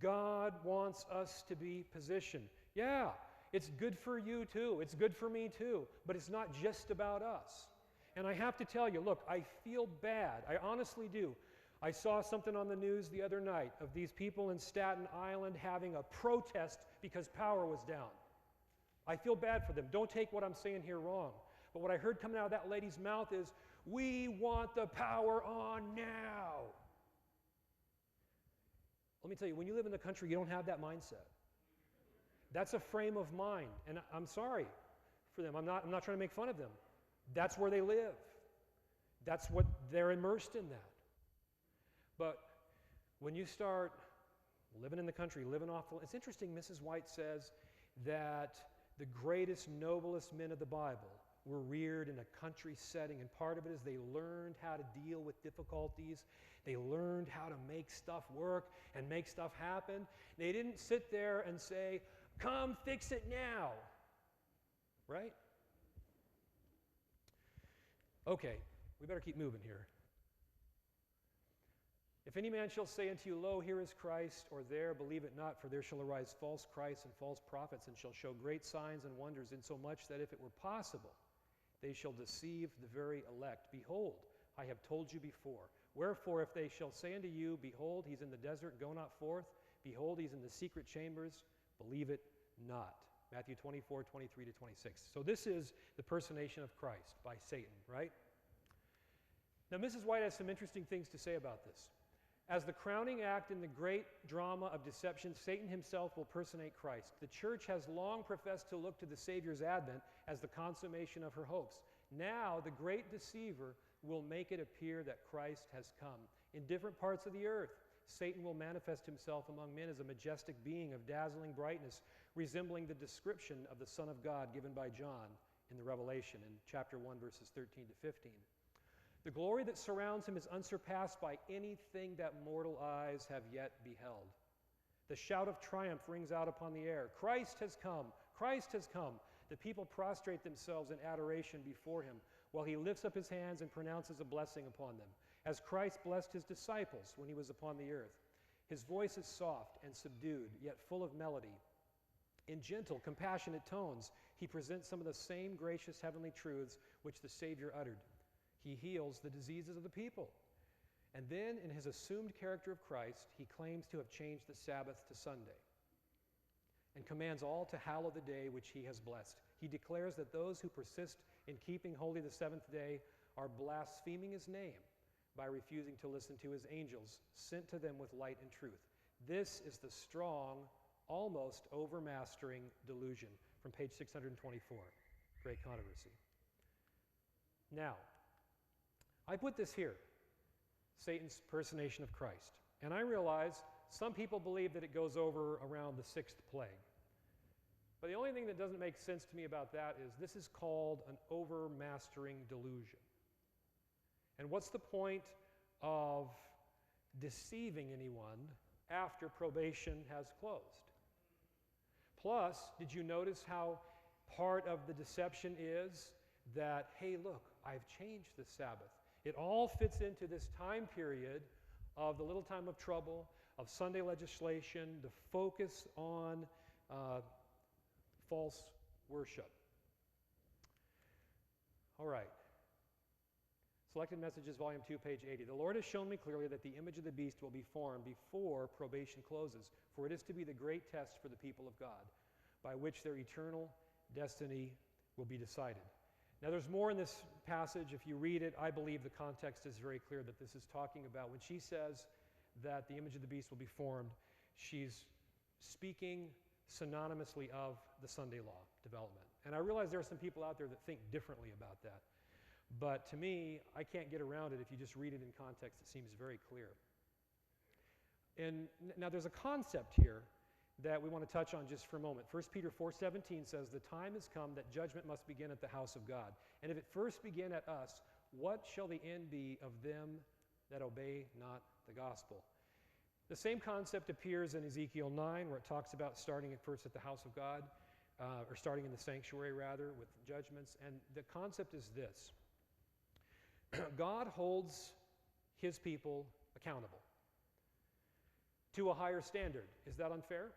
God wants us to be positioned. Yeah, it's good for you too. It's good for me too. But it's not just about us. And I have to tell you, look, I feel bad. I honestly do. I saw something on the news the other night of these people in Staten Island having a protest because power was down. I feel bad for them. Don't take what I'm saying here wrong. But what I heard coming out of that lady's mouth is, we want the power on now. Let me tell you, when you live in the country, you don't have that mindset. That's a frame of mind. And I'm sorry for them. I'm not trying to make fun of them. That's where they live. That's what they're immersed in that. But when you start living in the country, living off the... It's interesting, Mrs. White says that the greatest, noblest men of the Bible were reared in a country setting, and part of it is they learned how to deal with difficulties. They learned how to make stuff work and make stuff happen. They didn't sit there and say, come fix it now, right? Okay, we better keep moving here. If any man shall say unto you, lo, here is Christ, or there, believe it not, for there shall arise false Christs and false prophets, and shall show great signs and wonders, insomuch that if it were possible, they shall deceive the very elect. Behold, I have told you before. Wherefore, if they shall say unto you, behold, he's in the desert, go not forth. Behold, he's in the secret chambers, believe it not. Matthew 24, 23 to 26. So this is the personation of Christ by Satan, right? Now, Mrs. White has some interesting things to say about this. As the crowning act in the great drama of deception, Satan himself will personate Christ. The church has long professed to look to the Savior's advent as the consummation of her hopes. Now, the great deceiver will make it appear that Christ has come. In different parts of the earth, Satan will manifest himself among men as a majestic being of dazzling brightness, resembling the description of the Son of God given by John in the Revelation in chapter 1, verses 13 to 15. The glory that surrounds him is unsurpassed by anything that mortal eyes have yet beheld. The shout of triumph rings out upon the air. Christ has come! Christ has come! The people prostrate themselves in adoration before him, while he lifts up his hands and pronounces a blessing upon them, as Christ blessed his disciples when he was upon the earth. His voice is soft and subdued, yet full of melody. In gentle, compassionate tones, he presents some of the same gracious heavenly truths which the Savior uttered. He heals the diseases of the people. And then, in his assumed character of Christ, he claims to have changed the Sabbath to Sunday and commands all to hallow the day which he has blessed. He declares that those who persist in keeping holy the seventh day are blaspheming his name by refusing to listen to his angels sent to them with light and truth. This is the strong, almost overmastering delusion from page 624. Great controversy. Now, I put this here, Satan's personation of Christ. And I realize some people believe that it goes over around the sixth plague. But the only thing that doesn't make sense to me about that is this is called an overmastering delusion. And what's the point of deceiving anyone after probation has closed? Plus, did you notice how part of the deception is that, hey, look, I've changed the Sabbath. It all fits into this time period of the little time of trouble, of Sunday legislation, the focus on false worship. All right. Selected Messages, Volume 2, page 80. The Lord has shown me clearly that the image of the beast will be formed before probation closes, for it is to be the great test for the people of God, by which their eternal destiny will be decided. Now, there's more in this passage. If you read it, I believe the context is very clear that this is talking about when she says that the image of the beast will be formed, she's speaking synonymously of the Sunday law development. And I realize there are some people out there that think differently about that. But to me, I can't get around it. If you just read it in context, it seems very clear. And now there's a concept here that we want to touch on just for a moment. 1 Peter 4:17 says, the time has come that judgment must begin at the house of God. And if it first begin at us, what shall the end be of them that obey not the gospel? The same concept appears in Ezekiel 9, where it talks about starting at first at the house of God, or starting in the sanctuary, rather, with judgments. And the concept is this. God holds his people accountable to a higher standard. Is that unfair?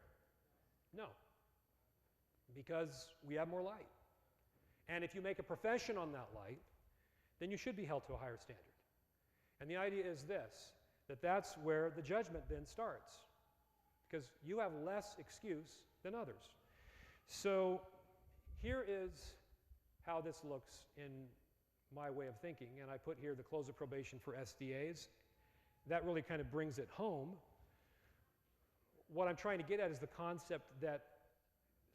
No. Because we have more light. And if you make a profession on that light, then you should be held to a higher standard. And the idea is this, that that's where the judgment then starts. Because you have less excuse than others. So here is how this looks in my way of thinking. And I put here the close of probation for SDAs. That really kind of brings it home. What I'm trying to get at is the concept that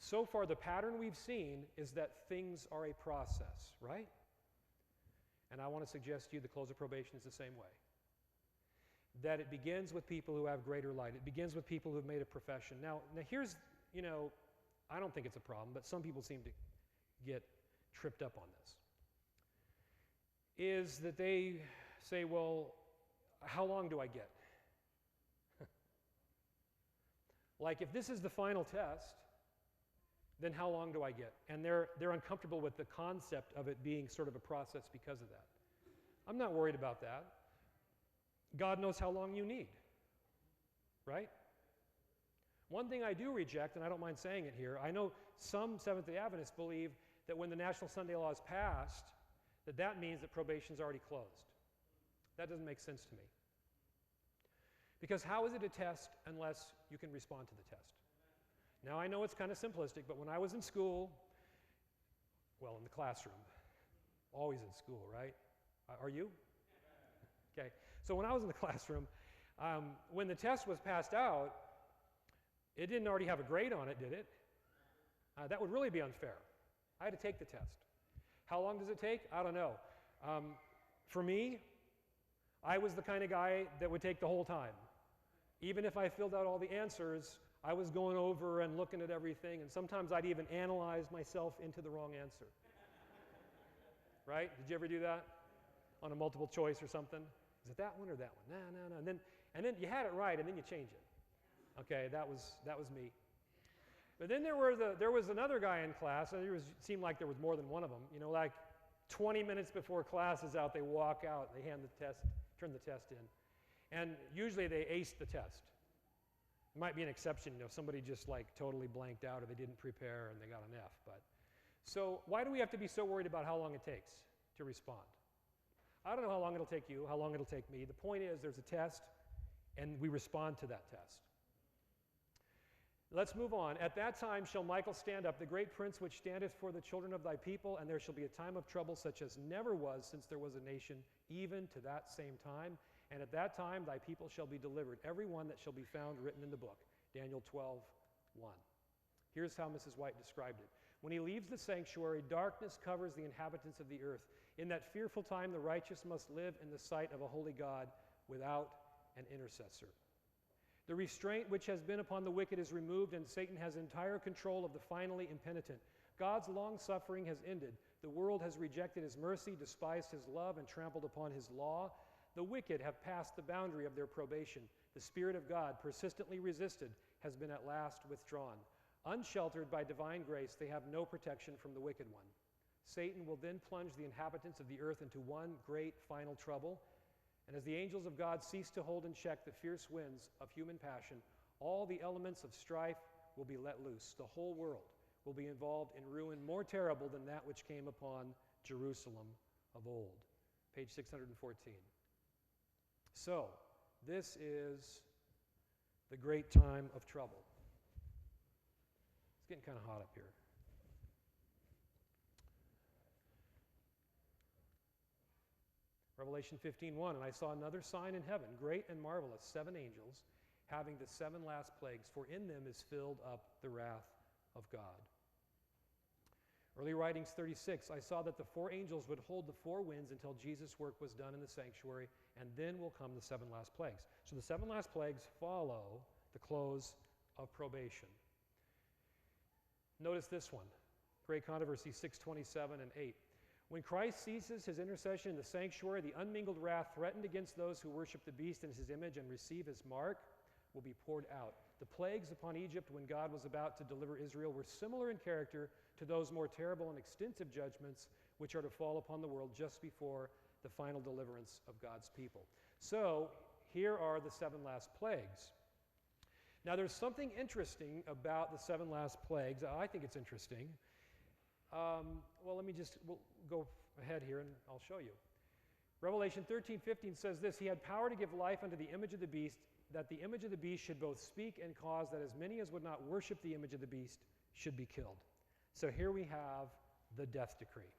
so far the pattern we've seen is that things are a process, right? And I want to suggest to you the close of probation is the same way. That it begins with people who have greater light. It begins with people who have made a profession. Now here's, I don't think it's a problem, but some people seem to get tripped up on this. Is that they say, well, how long do I get? Like, if this is the final test, then how long do I get? And they're uncomfortable with the concept of it being sort of a process because of that. I'm not worried about that. God knows how long you need, right? One thing I do reject, and I don't mind saying it here, I know some Seventh-day Adventists believe that when the National Sunday Law is passed, that means that probation's already closed. That doesn't make sense to me. Because how is it a test unless you can respond to the test? Now, I know it's kind of simplistic, but when I was in school, well, in the classroom, always in school, right? Are you? Okay. So when I was in the classroom, when the test was passed out, it didn't already have a grade on it, did it? That would really be unfair. I had to take the test. How long does it take? I don't know. For me, I was the kind of guy that would take the whole time. Even if I filled out all the answers, I was going over and looking at everything, and sometimes I'd even analyze myself into the wrong answer. Right? Did you ever do that? On a multiple choice or something? Is it that one or that one? No. And then you had it right, and then you change it. Okay, that was me. But then there was another guy in class, and it seemed like there was more than one of them. Like 20 minutes before class is out, they walk out, they hand the test, turn the test in. And usually they ace the test. It might be an exception, somebody just like totally blanked out or they didn't prepare and they got an F. So why do we have to be so worried about how long it takes to respond? I don't know how long it'll take you, how long it'll take me. The point is there's a test and we respond to that test. Let's move on. At that time shall Michael stand up, the great prince which standeth for the children of thy people, and there shall be a time of trouble such as never was since there was a nation, even to that same time. And at that time thy people shall be delivered, every one that shall be found written in the book. Daniel 12:1. Here's how Mrs. White described it. When he leaves the sanctuary, darkness covers the inhabitants of the earth. In that fearful time the righteous must live in the sight of a holy God without an intercessor. The restraint which has been upon the wicked is removed, and Satan has entire control of the finally impenitent. God's long-suffering has ended. The world has rejected his mercy, despised his love, and trampled upon his law. The wicked have passed the boundary of their probation. The Spirit of God, persistently resisted, has been at last withdrawn. Unsheltered by divine grace, they have no protection from the wicked one. Satan will then plunge the inhabitants of the earth into one great final trouble. And as the angels of God cease to hold in check the fierce winds of human passion, all the elements of strife will be let loose. The whole world will be involved in ruin more terrible than that which came upon Jerusalem of old. page 614. So, this is the great time of trouble. It's getting kind of hot up here. Revelation 15:1, and I saw another sign in heaven, great and marvelous, 7 angels, having the 7 last plagues, for in them is filled up the wrath of God. Early Writings 36, I saw that the 4 angels would hold the 4 winds until Jesus' work was done in the sanctuary, and then will come the 7 last plagues. So the 7 last plagues follow the close of probation. Notice this one, Great Controversy 6:27 and 8. When Christ ceases his intercession in the sanctuary, the unmingled wrath threatened against those who worship the beast in his image and receive his mark will be poured out. The plagues upon Egypt when God was about to deliver Israel were similar in character to those more terrible and extensive judgments which are to fall upon the world just before the final deliverance of God's people. So, here are the 7 last plagues. Now, there's something interesting about the 7 last plagues. I think it's interesting. We'll go ahead here and I'll show you. Revelation 13:15 says this, he had power to give life unto the image of the beast, that the image of the beast should both speak and cause that as many as would not worship the image of the beast should be killed. So here we have the death decree.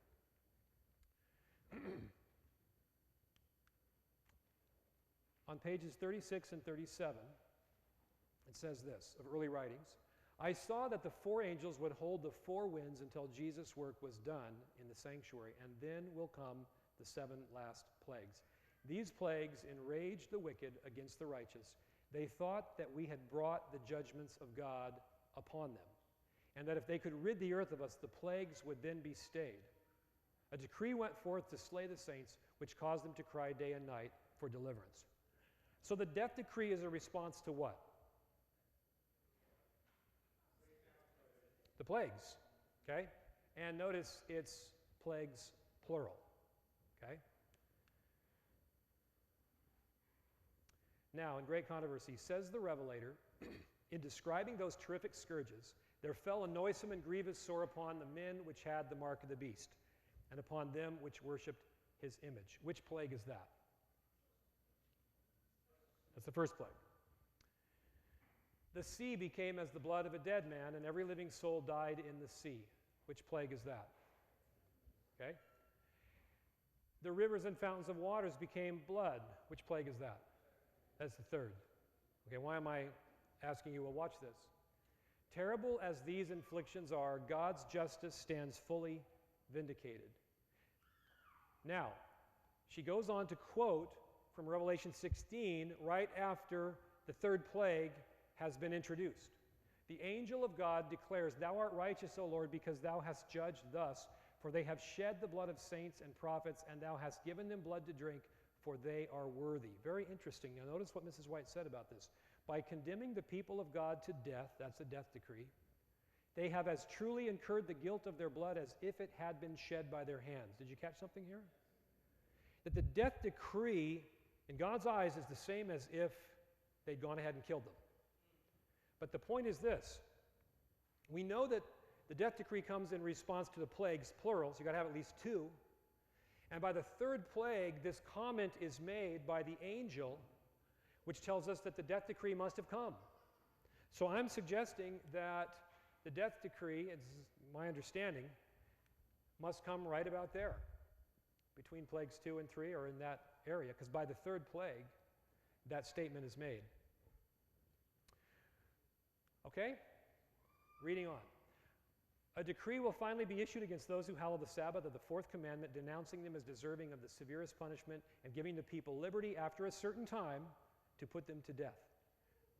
On pages 36 and 37, it says this, of early writings, I saw that the 4 angels would hold the 4 winds until Jesus' work was done in the sanctuary, and then will come the 7 last plagues. These plagues enraged the wicked against the righteous. They thought that we had brought the judgments of God upon them, and that if they could rid the earth of us, the plagues would then be stayed. A decree went forth to slay the saints, which caused them to cry day and night for deliverance. So the death decree is a response to what? The plagues, okay? And notice it's plagues plural, okay? Now, in Great Controversy, says the Revelator, in describing those terrific scourges, there fell a noisome and grievous sore upon the men which had the mark of the beast, and upon them which worshipped his image. Which plague is that? That's the first plague. The sea became as the blood of a dead man, and every living soul died in the sea. Which plague is that? Okay? The rivers and fountains of waters became blood. Which plague is that? That's the third. Okay, why am I asking you? Well, watch this. Terrible as these inflictions are, God's justice stands fully vindicated. Now, she goes on to quote from Revelation 16 right after the 3rd plague has been introduced. The angel of God declares, Thou art righteous, O Lord, because thou hast judged thus, for they have shed the blood of saints and prophets, and thou hast given them blood to drink, for they are worthy. Very interesting. Now notice what Mrs. White said about this. By condemning the people of God to death, that's a death decree, they have as truly incurred the guilt of their blood as if it had been shed by their hands. Did you catch something here? That the death decree, in God's eyes, is the same as if they'd gone ahead and killed them. But the point is this. We know that the death decree comes in response to the plagues, plural, so you've got to have at least 2. And by the 3rd plague, this comment is made by the angel, which tells us that the death decree must have come. So I'm suggesting that the death decree, it's my understanding, must come right about there, between plagues 2 and 3, or in that area, because by the 3rd plague, that statement is made. Okay? Reading on. A decree will finally be issued against those who hallow the Sabbath of the 4th commandment, denouncing them as deserving of the severest punishment and giving the people liberty after a certain time to put them to death.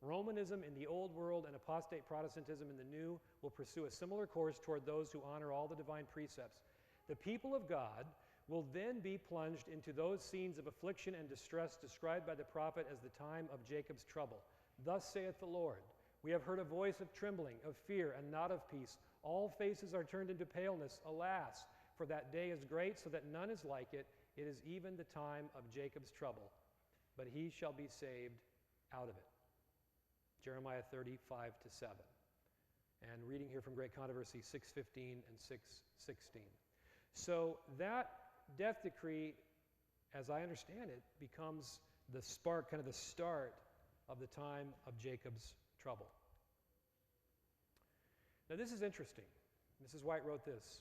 Romanism in the old world and apostate Protestantism in the new will pursue a similar course toward those who honor all the divine precepts. The people of God will then be plunged into those scenes of affliction and distress described by the prophet as the time of Jacob's trouble. Thus saith the Lord, we have heard a voice of trembling, of fear, and not of peace. All faces are turned into paleness. Alas, for that day is great, so that none is like it. It is even the time of Jacob's trouble, but he shall be saved out of it. Jeremiah 35-7. And reading here from Great Controversy 6:15 and 6:16. So that death decree as I understand it, becomes the spark, kind of the start of the time of Jacob's trouble. Now, this is interesting. Mrs. White wrote this.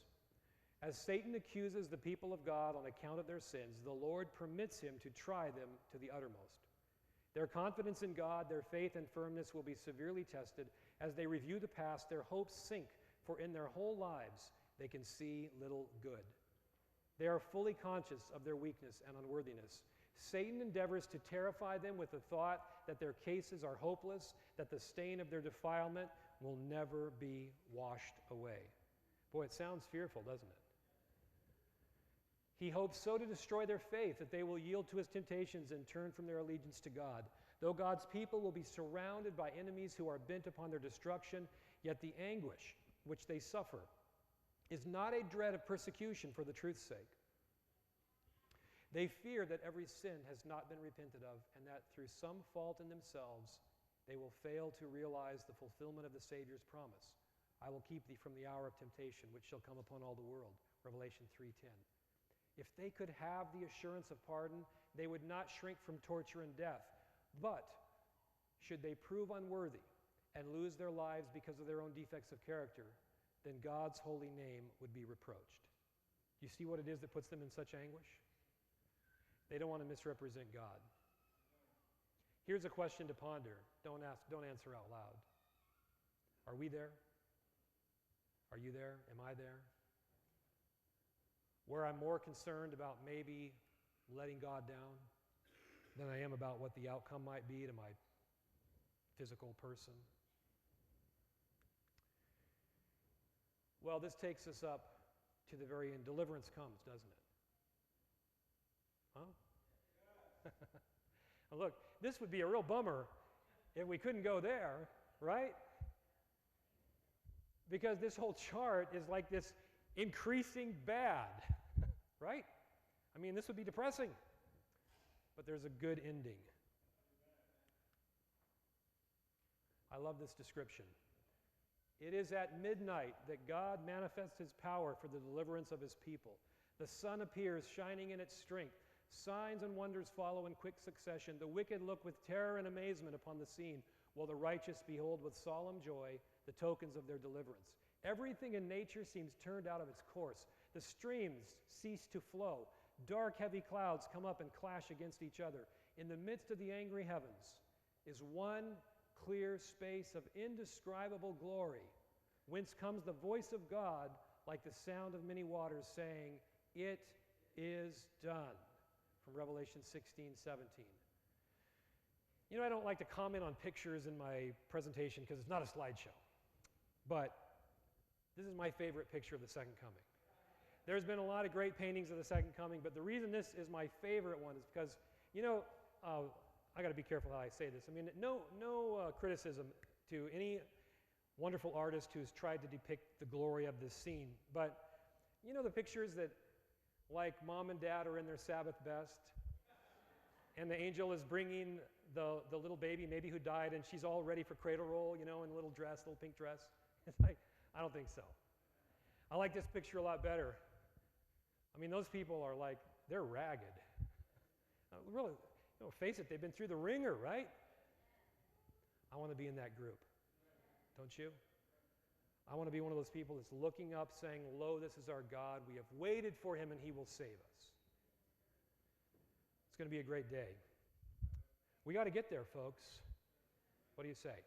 As Satan accuses the people of God on account of their sins, the Lord permits him to try them to the uttermost. Their confidence in God, their faith and firmness will be severely tested. As they review the past, their hopes sink, for in their whole lives they can see little good. They are fully conscious of their weakness and unworthiness. Satan endeavors to terrify them with the thought that their cases are hopeless, that the stain of their defilement will never be washed away. Boy, it sounds fearful, doesn't it? He hopes so to destroy their faith that they will yield to his temptations and turn from their allegiance to God. Though God's people will be surrounded by enemies who are bent upon their destruction, yet the anguish which they suffer is not a dread of persecution for the truth's sake. They fear that every sin has not been repented of, and that through some fault in themselves they will fail to realize the fulfillment of the Savior's promise. I will keep thee from the hour of temptation, which shall come upon all the world. Revelation 3:10. If they could have the assurance of pardon, they would not shrink from torture and death. But should they prove unworthy and lose their lives because of their own defects of character, then God's holy name would be reproached. Do you see what it is that puts them in such anguish? They don't want to misrepresent God. Here's a question to ponder. Don't answer out loud. Are we there? Are you there? Am I there? Where I'm more concerned about maybe letting God down than I am about what the outcome might be to my physical person. Well, this takes us up to the very end. Deliverance comes, doesn't it? Huh? Now look, this would be a real bummer if we couldn't go there, right? Because this whole chart is like this increasing bad, right? I mean, this would be depressing. But there's a good ending. I love this description. It is at midnight that God manifests his power for the deliverance of his people. The sun appears, shining in its strength. Signs and wonders follow in quick succession. The wicked look with terror and amazement upon the scene, while the righteous behold with solemn joy the tokens of their deliverance. Everything in nature seems turned out of its course. The streams cease to flow. Dark, heavy clouds come up and clash against each other. In the midst of the angry heavens is one clear space of indescribable glory, whence comes the voice of God like the sound of many waters, saying, "It is done." From Revelation 16:17. You know, I don't like to comment on pictures in my presentation because it's not a slideshow. But this is my favorite picture of the Second Coming. There's been a lot of great paintings of the Second Coming, but the reason this is my favorite one is because, you know, I got to be careful how I say this. I mean, no criticism to any wonderful artist who's tried to depict the glory of this scene. But, you know, the pictures that, like, mom and dad are in their Sabbath best, and the angel is bringing the little baby, maybe who died, and she's all ready for cradle roll, you know, in a little dress, little pink dress. It's like, I don't think so. I like this picture a lot better. I mean, those people are like, they're ragged. Really, you know, face it, they've been through the ringer, right? I want to be in that group. Don't you? I want to be one of those people that's looking up saying, "Lo, this is our God. We have waited for him and he will save us." It's going to be a great day. We got to get there, folks. What do you say?